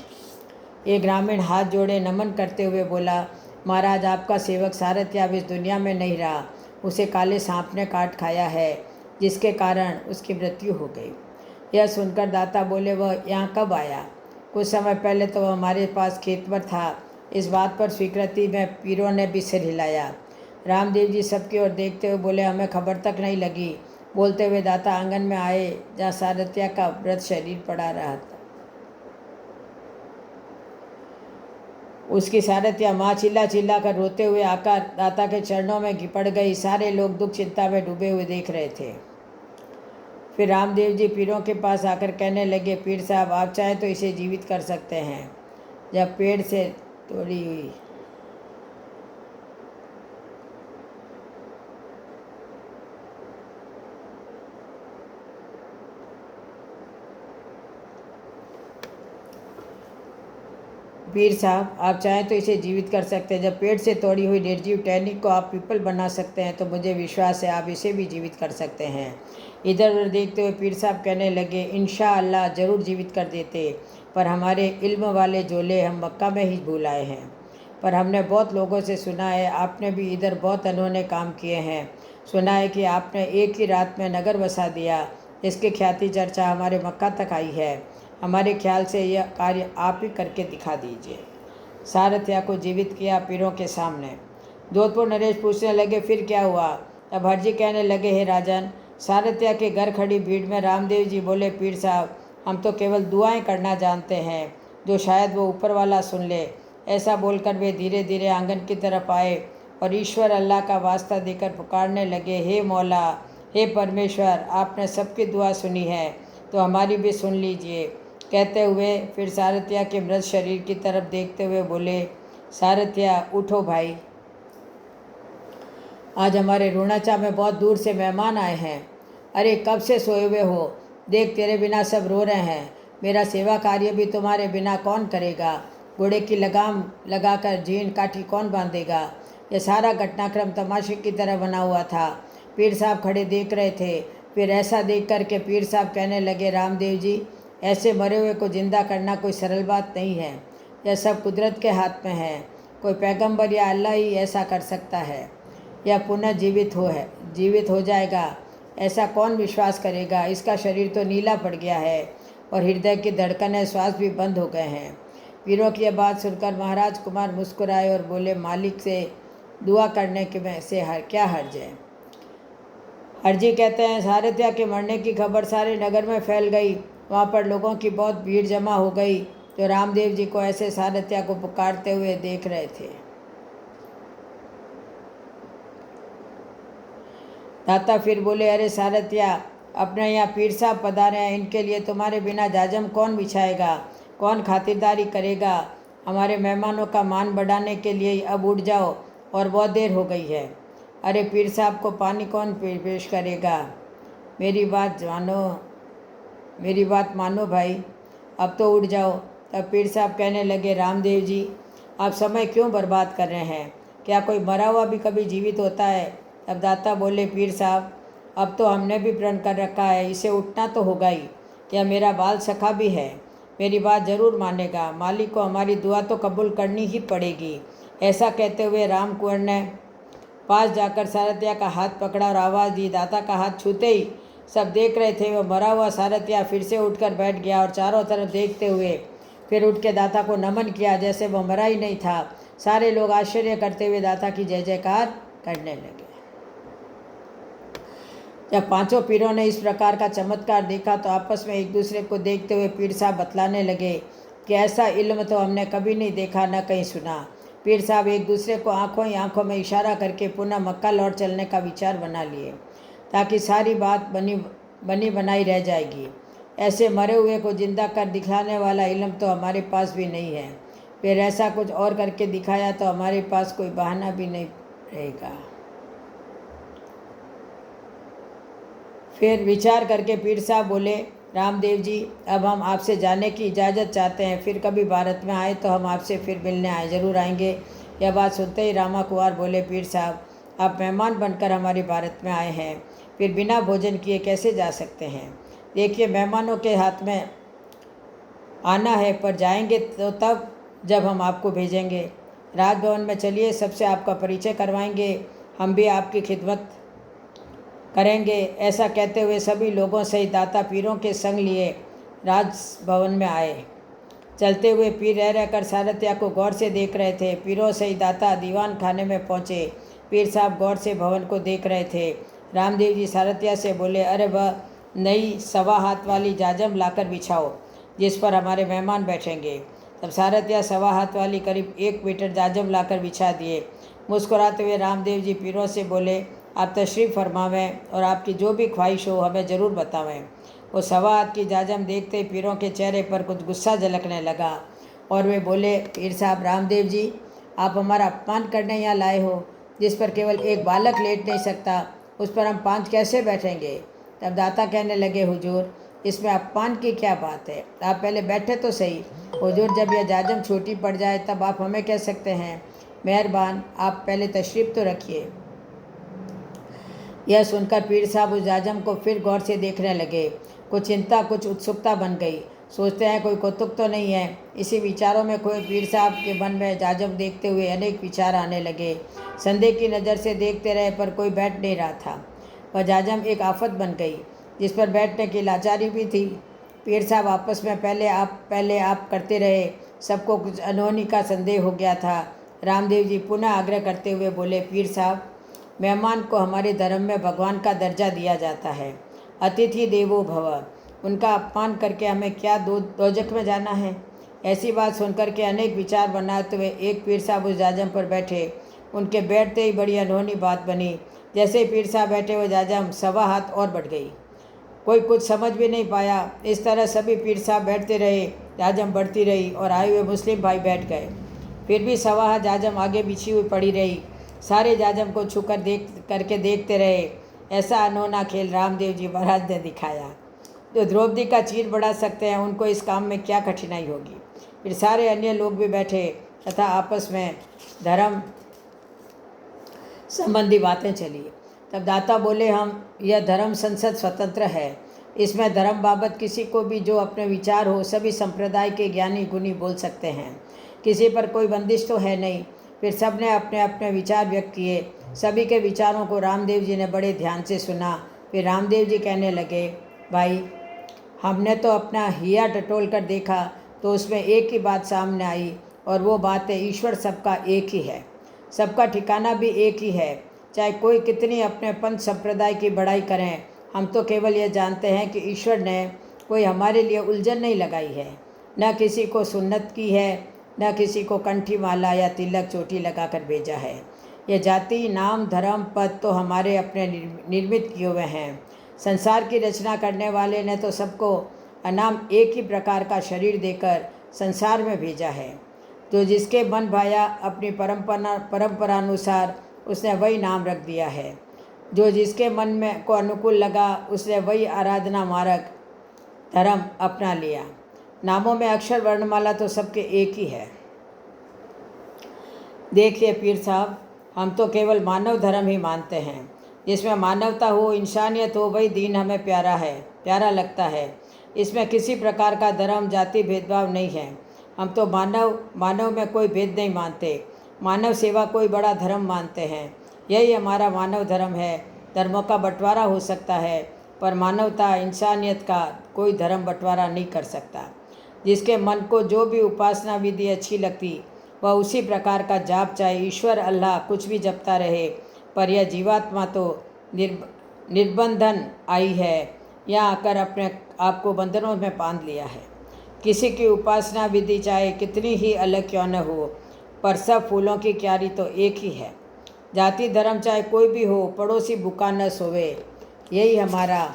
ये ग्रामीण हाथ जोड़े नमन करते हुए बोला, महाराज आपका सेवक सारथिया अब इस दुनिया में नहीं रहा, उसे काले सांप ने काट खाया है, जिसके कारण उसकी मृत्यु हो गई। यह सुनकर दाता बोले, वह यहाँ कब आया। कुछ समय पहले तो वह हमारे पास खेत पर था। इस बात पर स्वीकृति में पीरों ने भी सिर हिलाया। रामदेव जी सबकी ओर देखते हुए बोले, हमें खबर तक नहीं लगी। बोलते हुए दाता आंगन में आए जहाँ सारथिया का मृत शरीर पड़ा रहा था। उसकी सारथिया माँ चिल्ला चिल्ला कर रोते हुए आकर दाता के चरणों में पड़ गई। सारे लोग दुख चिंता में डूबे हुए देख रहे थे। फिर रामदेव जी पीरों के पास आकर कहने लगे, पीर साहब आप चाहें तो इसे जीवित कर सकते हैं। जब पेड़ से तोड़ी हुई पीर साहब, आप चाहें तो इसे जीवित कर सकते हैं। जब पेड़ से तोड़ी हुई निर्जीव टहनी को आप पीपल बना सकते हैं तो मुझे विश्वास है आप इसे भी जीवित कर सकते हैं। इधर उधर देखते हुए पीर साहब कहने लगे, इंशाअल्लाह ज़रूर जीवित कर देते, पर हमारे इल्म वाले जोले हम मक्का में ही भूल आए हैं। पर हमने बहुत लोगों से सुना है आपने भी इधर बहुत अनहोने काम किए हैं। सुना है कि आपने एक ही रात में नगर बसा दिया। इसकी ख्याति चर्चा हमारे मक्का तक आई है। हमारे ख्याल से यह कार्य आप ही करके दिखा दीजिए। सारथ्या को जीवित किया पीरों के सामने। जोधपुर नरेश पूछने लगे, फिर क्या हुआ? तब हरजी कहने लगे, हे राजन, सारथ्या के घर खड़ी भीड़ में रामदेव जी बोले, पीर साहब, हम तो केवल दुआएं करना जानते हैं जो शायद वो ऊपर वाला सुन ले। ऐसा बोलकर वे धीरे धीरे आंगन की तरफ आए और ईश्वर अल्लाह का वास्ता देकर पुकारने लगे, हे मौला, हे परमेश्वर, आपने सबकी दुआ सुनी है तो हमारी भी सुन लीजिए। कहते हुए फिर सारथ्या के मृत शरीर की तरफ देखते हुए बोले, सारथ्या उठो भाई, आज हमारे रूणाचा में बहुत दूर से मेहमान आए हैं। अरे कब से सोए हुए हो? देख तेरे बिना सब रो रहे हैं। मेरा सेवा कार्य भी तुम्हारे बिना कौन करेगा? घोड़े की लगाम लगाकर जीन काठी कौन बांधेगा? यह सारा घटनाक्रम तमाशे की तरह बना हुआ था। पीर साहब खड़े देख रहे थे। फिर ऐसा देख कर के पीर साहब कहने लगे, रामदेव जी, ऐसे मरे हुए को जिंदा करना कोई सरल बात नहीं है। यह सब कुदरत के हाथ में है। कोई पैगंबर या अल्लाह ही ऐसा कर सकता है। यह पुनः जीवित हो जाएगा, ऐसा कौन विश्वास करेगा? इसका शरीर तो नीला पड़ गया है और हृदय की धड़कनें, श्वास भी बंद हो गए हैं। पीरों की यह बात सुनकर महाराज कुमार मुस्कुराए और बोले, मालिक से दुआ करने के में से क्या हर्ज है? हरजी कहते हैं, सारथ्या के मरने की खबर सारे नगर में फैल गई। वहाँ पर लोगों की बहुत भीड़ जमा हो गई जो रामदेव जी को ऐसे सारथ्या को पुकारते हुए देख रहे थे। दाता फिर बोले, अरे सारथ्या, अपने यहाँ पीर साहब पधारे हैं, इनके लिए तुम्हारे बिना जाजम कौन बिछाएगा, कौन खातिरदारी करेगा? हमारे मेहमानों का मान बढ़ाने के लिए अब उठ जाओ और बहुत देर हो गई है। अरे पीर साहब को पानी कौन पेश करेगा? मेरी बात मानो भाई, अब तो उठ जाओ। तब पीर साहब कहने लगे, रामदेव जी, आप समय क्यों बर्बाद कर रहे हैं? क्या कोई मरा हुआ भी कभी जीवित होता है? तब दाता बोले, पीर साहब, अब तो हमने भी प्रण कर रखा है, इसे उठना तो होगा ही। क्या मेरा बाल सखा भी है, मेरी बात ज़रूर मानेगा। मालिक को हमारी दुआ तो कबूल करनी ही पड़ेगी। ऐसा कहते हुए राम कुंवर ने पास जाकर सारथ्या का हाथ पकड़ा और आवाज़ दी। दाता का हाथ छूते ही सब देख रहे थे। वह मरा हुआ सारथ्या फिर से उठकर बैठ गया और चारों तरफ देखते हुए फिर उठ के दाता को नमन किया जैसे वह मरा ही नहीं था। सारे लोग आश्चर्य करते हुए दाता की जय जयकार करने लगे। जब पांचों पीरों ने इस प्रकार का चमत्कार देखा तो आपस में एक दूसरे को देखते हुए पीर साहब बतलाने लगे कि ऐसा इल्म तो हमने कभी नहीं देखा, न कहीं सुना। पीर साहब एक दूसरे को आंखों ही आंखों में इशारा करके पुनः मक्का लौट चलने का विचार बना लिए ताकि सारी बात बनी बनाई रह जाएगी। ऐसे मरे हुए को जिंदा कर दिखाने वाला इल्म तो हमारे पास भी नहीं है। फिर ऐसा कुछ और करके दिखाया तो हमारे पास कोई बहाना भी नहीं रहेगा। फिर विचार करके पीर साहब बोले, रामदेव जी, अब हम आपसे जाने की इजाज़त चाहते हैं। फिर कभी भारत में आए तो हम आपसे फिर मिलने आए, ज़रूर आएंगे। यह बात सुनते ही रामा कुंवर बोले, पीर साहब, आप मेहमान बनकर हमारे भारत में आए हैं, फिर बिना भोजन किए कैसे जा सकते हैं? देखिए, मेहमानों के हाथ में आना है, पर जाएंगे तो तब जब हम आपको भेजेंगे। राजभवन में चलिए, सबसे आपका परिचय करवाएंगे, हम भी आपकी खिदमत करेंगे। ऐसा कहते हुए सभी लोगों से दाता पीरों के संग लिए राजभवन में आए। चलते हुए पीर रह रहकर सारथ्या को गौर से देख रहे थे। पीरों से ही दाता दीवान खाने में पहुँचे। पीर साहब गौर से भवन को देख रहे थे। रामदेव जी सारथ्या से बोले, अरे वह नई 1.25 हाथ वाली जाजम लाकर बिछाओ जिस पर हमारे मेहमान बैठेंगे। तब सारथ्या 1.25 हाथ वाली करीब 1 मीटर जाजम लाकर बिछा दिए। मुस्कुराते हुए रामदेव जी पीरों से बोले, आप तशरीफ़ फरमावें और आपकी जो भी ख्वाहिश हो हमें ज़रूर बतावें। वो 1.25 हाथ की जाजम देखते ही पीरों के चेहरे पर कुछ गुस्सा झलकने लगा और वे बोले, पीर साहब, रामदेव जी, आप हमारा अपमान करने यहाँ लाए हो, जिस पर केवल एक बालक लेट नहीं सकता, उस पर हम 5 कैसे बैठेंगे? तब दाता कहने लगे, हुजूर, इसमें अपमान की क्या बात है? आप पहले बैठे तो सही। हुजूर, जब यह जाजम छोटी पड़ जाए तब आप हमें कह सकते हैं। मेहरबान, आप पहले तशरीफ़ तो रखिए। यह सुनकर पीर साहब उस जाजम को फिर गौर से देखने लगे। कुछ चिंता, कुछ उत्सुकता बन गई। सोचते हैं कोई कौतुक तो नहीं है। इसी विचारों में खोए पीर साहब के मन में जाजम देखते हुए अनेक विचार आने लगे। संदेह की नज़र से देखते रहे पर कोई बैठ नहीं रहा था। वह जाजम एक आफत बन गई जिस पर बैठने की लाचारी भी थी। पीर साहब आपस में पहले आप करते रहे। सबको कुछ अनहोनी का संदेह हो गया था। रामदेव जी पुनः आग्रह करते हुए बोले, पीर साहब, मेहमान को हमारे धर्म में भगवान का दर्जा दिया जाता है। अतिथि देवो भव। उनका अपमान करके हमें क्या दोजख में जाना है। ऐसी बात सुनकर के अनेक विचार बनाते हुए एक पीर साहब उस जाजम पर बैठे। उनके बैठते ही बड़ी अनहोनी बात बनी। जैसे ही पीर साहब बैठे वो जाजम 1.25 हाथ और बढ़ गई। कोई कुछ समझ भी नहीं पाया। इस तरह सभी पीर साहब बैठते रहे, जाजम बढ़ती रही और आए हुए मुस्लिम भाई बैठ गए। फिर भी 1.25 हाथ जाजम आगे बिछी हुई पड़ी रही। सारे जाजम को छूकर देखते रहे। ऐसा अनोना खेल रामदेव जी महाराज ने दिखाया। जो द्रौपदी का चीर बढ़ा सकते हैं, उनको इस काम में क्या कठिनाई होगी। फिर सारे अन्य लोग भी बैठे तथा आपस में धर्म संबंधी बातें चली। तब दाता बोले, हम यह धर्म संसद स्वतंत्र है। इसमें धर्म बाबत किसी को भी जो अपने विचार हो सभी संप्रदाय के ज्ञानी गुणी बोल सकते हैं। किसी पर कोई बंदिश तो है नहीं। फिर सब ने अपने अपने विचार व्यक्त किए। सभी के विचारों को रामदेव जी ने बड़े ध्यान से सुना। फिर रामदेव जी कहने लगे, भाई, हमने तो अपना हिया टटोल कर देखा तो उसमें एक ही बात सामने आई और वो बात है, ईश्वर सबका एक ही है। सबका ठिकाना भी एक ही है। चाहे कोई कितनी अपने पंथ संप्रदाय की बड़ाई करें, हम तो केवल यह जानते हैं कि ईश्वर ने कोई हमारे लिए उलझन नहीं लगाई है। न किसी को सुन्नत की है, न किसी को कंठी माला या तिलक चोटी लगाकर भेजा है। यह जाति, नाम, धर्म, पद तो हमारे अपने निर्मित किए हुए हैं। संसार की रचना करने वाले ने तो सबको अनाम एक ही प्रकार का शरीर देकर संसार में भेजा है। जो जिसके मन भाया अपनी परंपरानुसार उसने वही नाम रख दिया है। जो जिसके मन में को अनुकूल लगा उसने वही आराधना मार्ग धर्म अपना लिया। नामों में अक्षर वर्णमाला तो सबके एक ही है। देखिए पीर साहब, हम तो केवल मानव धर्म ही मानते हैं। जिसमें मानवता हो, इंसानियत हो, वही दीन हमें प्यारा लगता है। इसमें किसी प्रकार का धर्म जाति भेदभाव नहीं है। हम तो मानव में कोई भेद नहीं मानते। मानव सेवा कोई बड़ा धर्म मानते हैं। यही हमारा मानव धर्म है। धर्मों का बंटवारा हो सकता है पर मानवता, इंसानियत का कोई धर्म बंटवारा नहीं कर सकता। जिसके मन को जो भी उपासना विधि अच्छी लगती वह उसी प्रकार का जाप, चाहे ईश्वर अल्लाह कुछ भी जपता रहे, पर यह जीवात्मा तो निर्बंधन आई है। यहाँ आकर अपने आप को बंधनों में बांध लिया है। किसी की उपासना विधि चाहे कितनी ही अलग क्यों न हो, पर सब फूलों की क्यारी तो एक ही है। जाति धर्म चाहे कोई भी हो, पड़ोसी भूखा न सोवे, यही हमारा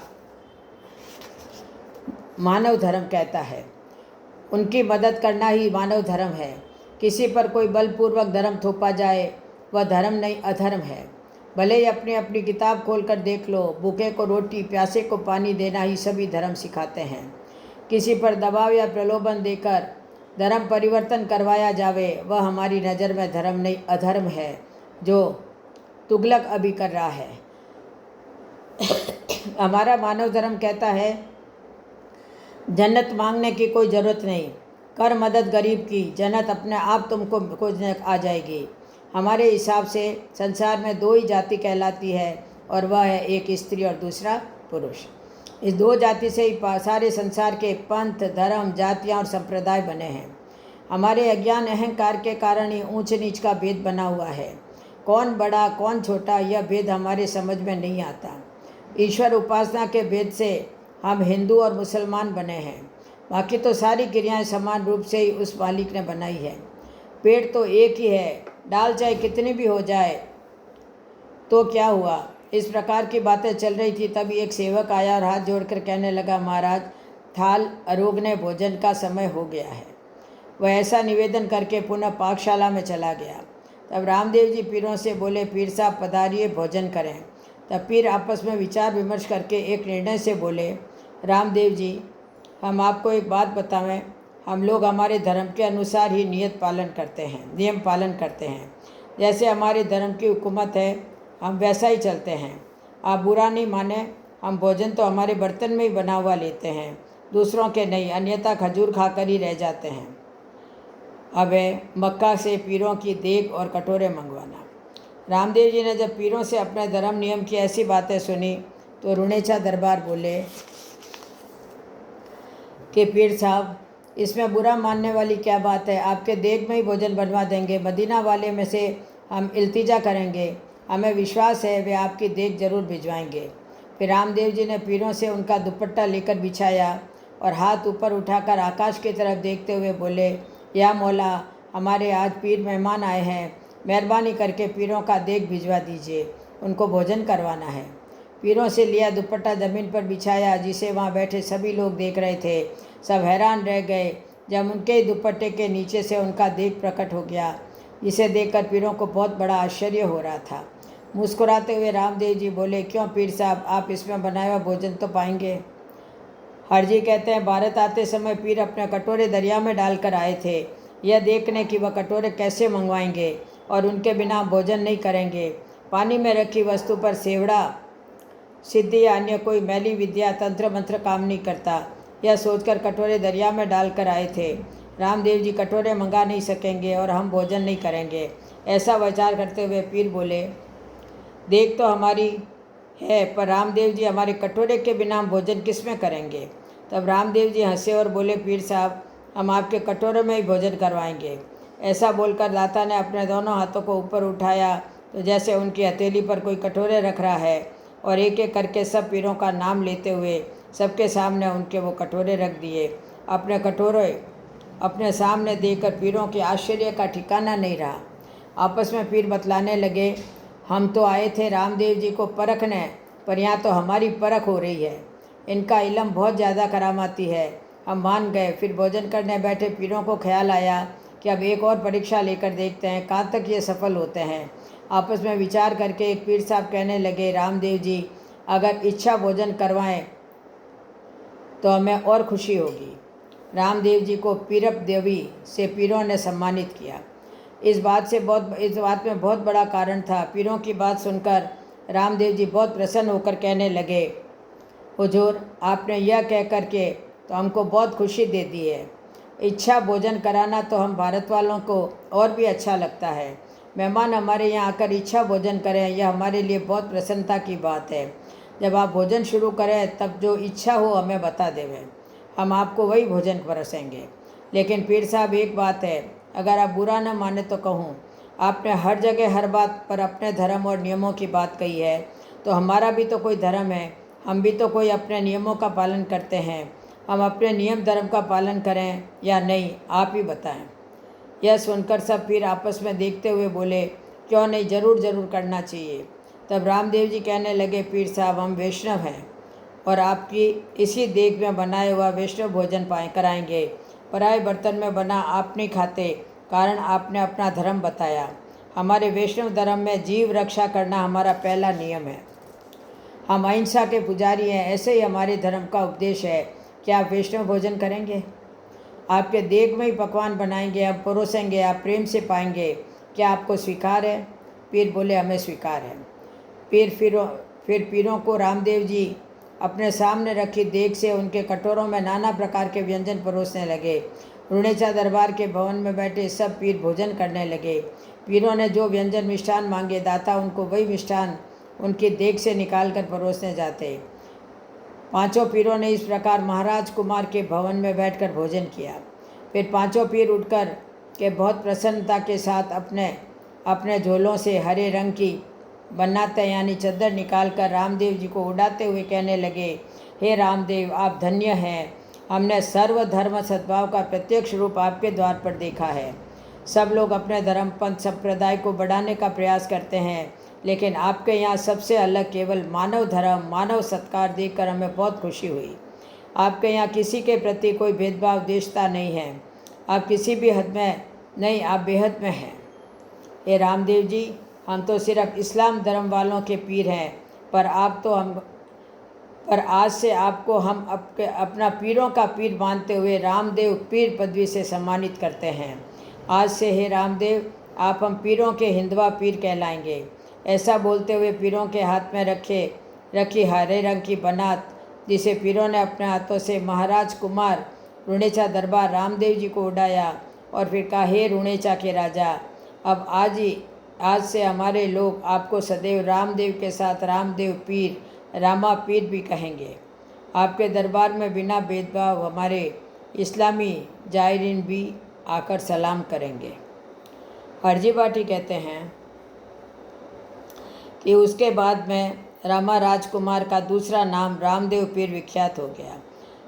मानव धर्म कहता है। उनकी मदद करना ही मानव धर्म है। किसी पर कोई बलपूर्वक धर्म थोपा जाए वह धर्म नहीं, अधर्म है। भले ही अपनी अपनी किताब खोल कर देख लो, भूखे को रोटी, प्यासे को पानी देना ही सभी धर्म सिखाते हैं। किसी पर दबाव या प्रलोभन देकर धर्म परिवर्तन करवाया जावे वह हमारी नज़र में धर्म नहीं, अधर्म है, जो तुगलक अभी कर रहा है। हमारा मानव धर्म कहता है, जन्नत मांगने की कोई ज़रूरत नहीं, कर मदद गरीब की, जन्नत अपने आप तुमको खोजने आ जाएगी। हमारे हिसाब से संसार में दो ही जाति कहलाती है और वह है एक स्त्री और दूसरा पुरुष। इस दो जाति से ही सारे संसार के पंथ, धर्म, जातियाँ और संप्रदाय बने हैं। हमारे अज्ञान अहंकार के कारण ही ऊंच नीच का भेद बना हुआ है। कौन बड़ा कौन छोटा यह भेद हमारे समझ में नहीं आता। ईश्वर उपासना के भेद से हम हिंदू और मुसलमान बने हैं। बाकी तो सारी क्रियाएं समान रूप से ही उस मालिक ने बनाई है। पेड़ तो एक ही है, डाल चाहे कितनी भी हो जाए तो क्या हुआ। इस प्रकार की बातें चल रही थी तभी एक सेवक आया और हाथ जोड़कर कहने लगा, महाराज, थाल अरोगने भोजन का समय हो गया है। वह ऐसा निवेदन करके पुनः पाकशाला में चला गया। तब रामदेव जी पीरों से बोले, पीर साहब पधारिए, भोजन करें। तब पीर आपस में विचार विमर्श करके एक निर्णय से बोले, रामदेव जी, हम आपको एक बात बतावें। हम लोग हमारे धर्म के अनुसार ही नियम पालन करते हैं। जैसे हमारे धर्म की हुकूमत है, हम वैसा ही चलते हैं। आप बुरा नहीं माने, हम भोजन तो हमारे बर्तन में ही बना हुआ लेते हैं, दूसरों के नहीं, अन्यथा खजूर खाकर ही रह जाते हैं। अब है मक्का से पीरों की देग और कटोरे मंगवाना। रामदेव जी ने जब पीरों से अपने धर्म नियम की ऐसी बातें सुनी तो रुणेचा दरबार बोले कि पीर साहब, इसमें बुरा मानने वाली क्या बात है? आपके देग में ही भोजन बनवा देंगे। मदीना वाले में से हम इल्तिजा करेंगे, हमें विश्वास है वे आपकी देग जरूर भिजवाएंगे। फिर रामदेव जी ने पीरों से उनका दुपट्टा लेकर बिछाया और हाथ ऊपर उठाकर आकाश की तरफ देखते हुए बोले, या मौला, हमारे आज पीर मेहमान आए हैं, मेहरबानी करके पीरों का देग भिजवा दीजिए, उनको भोजन करवाना है। पीरों से लिया दुपट्टा ज़मीन पर बिछाया, जिसे वहाँ बैठे सभी लोग देख रहे थे। सब हैरान रह गए जब उनके ही दुपट्टे के नीचे से उनका देग प्रकट हो गया, जिसे देखकर पीरों को बहुत बड़ा आश्चर्य हो रहा था। मुस्कुराते हुए रामदेव जी बोले, क्यों पीर साहब, आप इसमें बनाया हुआ भोजन तो पाएंगे। हरजी कहते हैं, भारत आते समय पीर अपने कटोरे दरिया में डालकर आए थे, यह देखने कि वह कटोरे कैसे मंगवाएंगे और उनके बिना भोजन नहीं करेंगे। पानी में रखी वस्तु पर सेवड़ा, सिद्धि या अन्य कोई मैली विद्या, तंत्र मंत्र काम नहीं करता, यह सोचकर कटोरे दरिया में डालकर आए थे। रामदेव जी कटोरे मंगा नहीं सकेंगे और हम भोजन नहीं करेंगे, ऐसा विचार करते हुए पीर बोले, देख तो हमारी है, पर रामदेव जी हमारे कटोरे के बिना हम भोजन किस में करेंगे। तब रामदेव जी हंसे और बोले, पीर साहब, हम आपके कटोरे में ही भोजन करवाएंगे। ऐसा बोलकर दाता ने अपने दोनों हाथों को ऊपर उठाया तो जैसे उनकी हथेली पर कोई कटोरे रख रहा है, और एक एक करके सब पीरों का नाम लेते हुए सबके सामने उनके वो कटोरे रख दिए। अपने कटोरे अपने सामने देखकर पीरों के आश्चर्य का ठिकाना नहीं रहा। आपस में पीर बतलाने लगे, हम तो आए थे रामदेव जी को परखने, पर यहाँ तो हमारी परख हो रही है। इनका इल्म बहुत ज़्यादा करामाती है। हम मान गए। फिर भोजन करने बैठे पीरों को ख्याल आया कि अब एक और परीक्षा लेकर देखते हैं कहाँ तक ये सफल होते हैं। आपस में विचार करके एक पीर साहब कहने लगे, रामदेव जी अगर इच्छा भोजन करवाएं तो हमें और खुशी होगी। रामदेव जी को पीरप देवी से पीरों ने सम्मानित किया। इस बात में बहुत बड़ा कारण था। पीरों की बात सुनकर रामदेव जी बहुत प्रसन्न होकर कहने लगे, हुजूर, आपने यह कह कर के तो हमको बहुत खुशी दे दी है। इच्छा भोजन कराना तो हम भारत वालों को और भी अच्छा लगता है। मेहमान हमारे यहाँ आकर इच्छा भोजन करें, यह हमारे लिए बहुत प्रसन्नता की बात है। जब आप भोजन शुरू करें तब जो इच्छा हो हमें बता देवें, हम आपको वही भोजन परोसेंगे। लेकिन पीर साहब, एक बात है, अगर आप बुरा न माने तो कहूँ, आपने हर जगह हर बात पर अपने धर्म और नियमों की बात कही है, तो हमारा भी तो कोई धर्म है, हम भी तो कोई अपने नियमों का पालन करते हैं। हम अपने नियम धर्म का पालन करें या नहीं, आप ही बताएं। यह सुनकर सब पीर आपस में देखते हुए बोले, क्यों नहीं, ज़रूर करना चाहिए। तब रामदेव जी कहने लगे, पीर साहब, हम वैष्णव हैं और आपकी इसी देग में बनाया हुआ वैष्णव भोजन कराएंगे। पराए बर्तन में बना आप नहीं खाते, कारण आपने अपना धर्म बताया। हमारे वैष्णव धर्म में जीव रक्षा करना हमारा पहला नियम है। हम अहिंसा के पुजारी हैं, ऐसे ही हमारे धर्म का उपदेश है। क्या आप वैष्णव भोजन करेंगे? आपके देग में ही पकवान बनाएंगे, हम परोसेंगे, आप प्रेम से पाएंगे। क्या आपको स्वीकार है? पीर बोले, हमें स्वीकार है। फिर पीरों को रामदेव जी अपने सामने रखी देग से उनके कटोरों में नाना प्रकार के व्यंजन परोसने लगे। रुणेचा दरबार के भवन में बैठे सब पीर भोजन करने लगे। पीरों ने जो व्यंजन मिष्ठान मांगे, दाता उनको वही मिष्ठान उनकी देग से निकाल कर परोसने जाते। पांचों पीरों ने इस प्रकार महाराज कुमार के भवन में बैठकर भोजन किया। फिर पांचों पीर उठकर के बहुत प्रसन्नता के साथ अपने अपने झोलों से हरे रंग की बनाते यानी चद्दर निकालकर रामदेव जी को उड़ाते हुए कहने लगे, हे रामदेव, आप धन्य हैं। हमने सर्वधर्म सद्भाव का प्रत्यक्ष रूप आपके द्वार पर देखा है। सब लोग अपने धर्म पंथ संप्रदाय को बढ़ाने का प्रयास करते हैं, लेकिन आपके यहाँ सबसे अलग केवल मानव धर्म, मानव सत्कार देखकर हमें बहुत खुशी हुई। आपके यहाँ किसी के प्रति कोई भेदभाव द्वेषता नहीं है। आप किसी भी हद में नहीं, आप बेहद में हैं। हे रामदेव जी, हम तो सिर्फ इस्लाम धर्म वालों के पीर हैं, पर पर आज से आपको हम अपना पीरों का पीर मानते हुए रामदेव पीर पदवी से सम्मानित करते हैं। आज से हे रामदेव, आप हम पीरों के हिंदवा पीर कहलाएंगे। ऐसा बोलते हुए पीरों के हाथ में रखी हरे रंग की बनात, जिसे पीरों ने अपने हाथों से महाराज कुमार रुणेचा दरबार रामदेव जी को उड़ाया और फिर कहा, हे रुणेचा के राजा, अब आज से हमारे लोग आपको सदैव रामदेव के साथ रामदेव पीर, रामा पीर भी कहेंगे। आपके दरबार में बिना भेदभाव हमारे इस्लामी जायरीन भी आकर सलाम करेंगे। हरजी बाटी कहते हैं कि उसके बाद में रामा राजकुमार का दूसरा नाम रामदेव पीर विख्यात हो गया।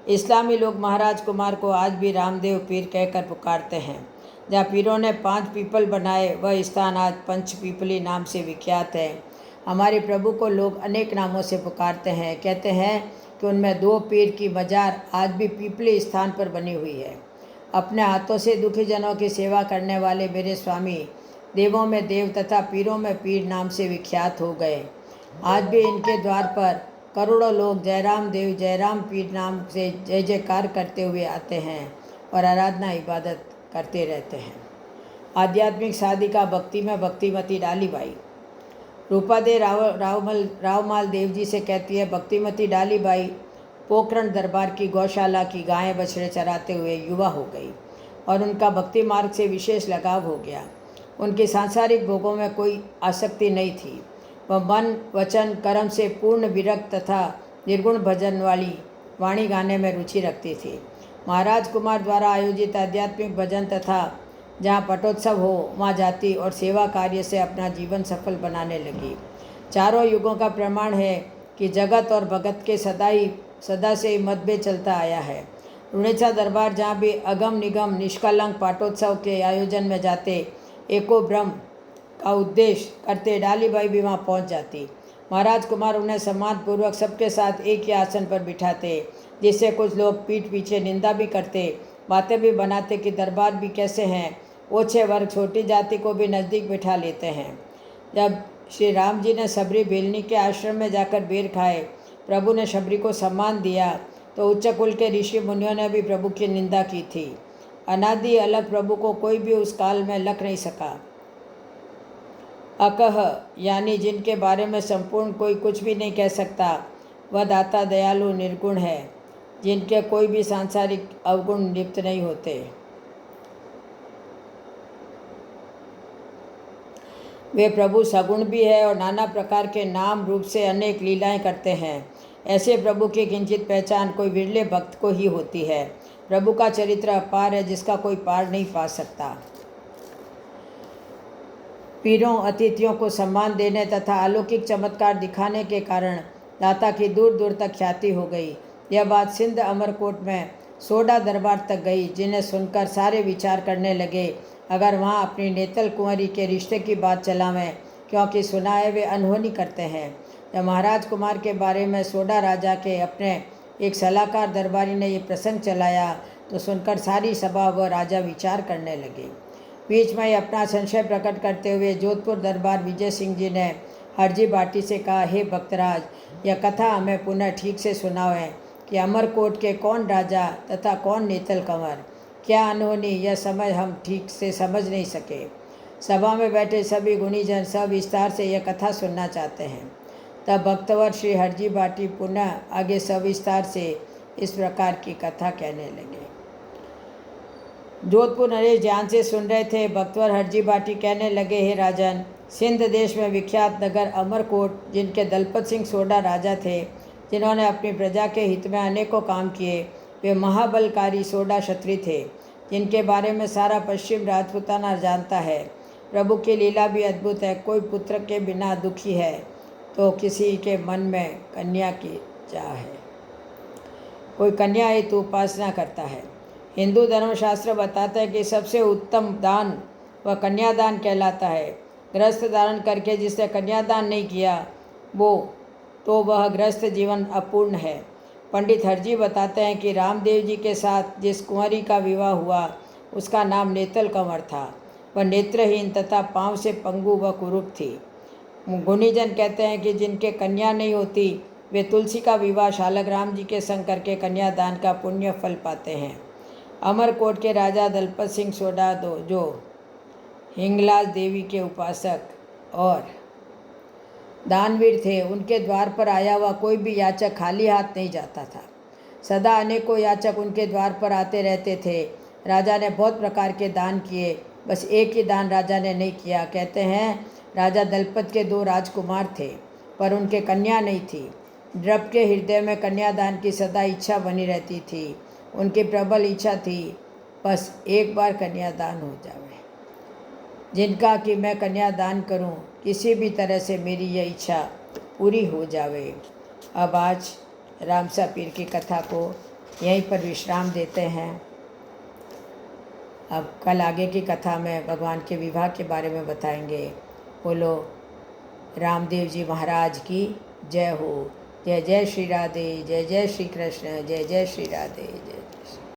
इस्लामी लोग महाराज कुमार को आज भी रामदेव पीर कहकर पुकारते हैं। जहाँ पीरों ने 5 पीपल बनाए, वह स्थान आज पंच पीपली नाम से विख्यात है। हमारे प्रभु को लोग अनेक नामों से पुकारते हैं। कहते हैं कि उनमें 2 पीर की मजार आज भी पीपली स्थान पर बनी हुई है। अपने हाथों से दुखी जनों की सेवा करने वाले मेरे स्वामी देवों में देव तथा पीरों में पीर नाम से विख्यात हो गए। आज भी इनके द्वार पर करोड़ों लोग जयराम देव जयराम पीर नाम से जय जयकार करते हुए आते हैं और आराधना इबादत करते रहते हैं। आध्यात्मिक साधिका भक्ति में भक्तिमती डालीबाई रूपादे रावमाल देव जी से कहती है, भक्तिमती डालीबाई पोखरण दरबार की गौशाला की गायें बछड़े चराते हुए युवा हो गई और उनका भक्ति मार्ग से विशेष लगाव हो गया। उनकी सांसारिक भोगों में कोई आसक्ति नहीं थी। वह मन वचन कर्म से पूर्ण विरक्त तथा निर्गुण भजन वाली वाणी गाने में रुचि रखती थी। महाराज कुमार द्वारा आयोजित आध्यात्मिक भजन तथा जहाँ पटोत्सव हो वहाँ जाती और सेवा कार्य से अपना जीवन सफल बनाने लगी। चारों युगों का प्रमाण है कि जगत और भगत के सदा से मतभेद चलता आया है। रुणेचा दरबार जहाँ भी अगम निगम निष्कलंक पाटोत्सव के आयोजन में जाते, एको ब्रह्म का उद्देश्य करते डालीबाई भी वहाँ पहुँच जाती। महाराज कुमार उन्हें सम्मानपूर्वक सबके साथ एक ही आसन पर बिठाते, जिससे कुछ लोग पीठ पीछे निंदा भी करते, बातें भी बनाते कि दरबार भी कैसे हैं, ओछे वर्ग छोटी जाति को भी नज़दीक बिठा लेते हैं। जब श्री राम जी ने शबरी बेलनी के आश्रम में जाकर बेर खाए, प्रभु ने शबरी को सम्मान दिया, तो उच्च कुल के ऋषि मुनियों ने भी प्रभु की निंदा की थी। अनादि अलग प्रभु को कोई भी उस काल में लख नहीं सका। अकह यानी जिनके बारे में संपूर्ण कोई कुछ भी नहीं कह सकता, वह दाता दयालु निर्गुण है, जिनके कोई भी सांसारिक अवगुण लिप्त नहीं होते। वे प्रभु सगुण भी है और नाना प्रकार के नाम रूप से अनेक लीलाएं करते हैं। ऐसे प्रभु की किंचित पहचान कोई विरले भक्त को ही होती है। प्रभु का चरित्र अपार है, जिसका कोई पार नहीं पा सकता। पीरों अतिथियों को सम्मान देने तथा अलौकिक चमत्कार दिखाने के कारण दाता की दूर दूर तक ख्याति हो गई। यह बात सिंध अमरकोट में सोडा दरबार तक गई, जिन्हें सुनकर सारे विचार करने लगे अगर वहाँ अपनी नेतल कुंवरी के रिश्ते की बात चलावें, क्योंकि सुनाए वे अनहोनी करते हैं। जब महाराज कुमार के बारे में सोडा राजा के अपने एक सलाहकार दरबारी ने ये प्रसंग चलाया, तो सुनकर सारी सभा व राजा विचार करने लगे। बीच में अपना संशय प्रकट करते हुए जोधपुर दरबार विजय सिंह जी ने हरजी बाटी से कहा, हे भक्तराज, यह कथा हमें पुनः ठीक से सुनावें कि अमरकोट के कौन राजा तथा कौन नेतल कंवर, क्या अनहोनी, यह समय हम ठीक से समझ नहीं सके। सभा में बैठे सभी गुणीजन सब विस्तार से यह कथा सुनना चाहते हैं। तब भक्तवर श्री हरजी बाटी पुनः आगे सविस्तार से इस प्रकार की कथा कहने लगे। जोधपुर नरेश ध्यान से सुन रहे थे। भक्तवर हरजी बाटी कहने लगे, हे राजन, सिंध देश में विख्यात नगर अमरकोट, जिनके दलपत सिंह सोडा राजा थे, जिन्होंने अपनी प्रजा के हित में अनेकों काम किए, वे महाबलकारी सोडा क्षत्रिय थे, जिनके बारे में सारा पश्चिम राजपूताना जानता है। प्रभु की लीला भी अद्भुत है। कोई पुत्र के बिना दुखी है तो किसी के मन में कन्या की चाह है, कोई कन्या हेतु उपासना करता है। हिंदू धर्मशास्त्र बताता है कि सबसे उत्तम दान वह कन्यादान कहलाता है। गृहस्थ धारण करके जिसने कन्यादान नहीं किया तो वह गृहस्थ जीवन अपूर्ण है। पंडित हरजी बताते हैं कि रामदेव जी के साथ जिस कुंवरी का विवाह हुआ उसका नाम नेतल कंवर था। वह नेत्रहीन तथा पांव से पंगु व कुरूप थी। गुणीजन कहते हैं कि जिनके कन्या नहीं होती वे तुलसी का विवाह शालग्राम जी के संग करके कन्यादान का पुण्य फल पाते हैं। अमरकोट के राजा दलपत सिंह सोडा जो हिंगलाज देवी के उपासक और दानवीर थे, उनके द्वार पर आया हुआ कोई भी याचक खाली हाथ नहीं जाता था। सदा अनेकों याचक उनके द्वार पर आते रहते थे। राजा ने बहुत प्रकार के दान किए, बस एक ही दान राजा ने नहीं किया। कहते हैं राजा दलपत के 2 राजकुमार थे, पर उनके कन्या नहीं थी। द्रप के हृदय में कन्यादान की सदा इच्छा बनी रहती थी। उनकी प्रबल इच्छा थी, बस एक बार कन्यादान हो जावे। जिनका कि मैं कन्यादान करूं, किसी भी तरह से मेरी यह इच्छा पूरी हो जावे। अब आज रामसा पीर की कथा को यहीं पर विश्राम देते हैं। अब कल आगे की कथा में भगवान के विवाह के बारे में बताएंगे। बोलो रामदेव जी महाराज की जय हो। जय जय श्री राधे, जय जय श्री कृष्ण, जय जय श्री राधे, जय जय श्री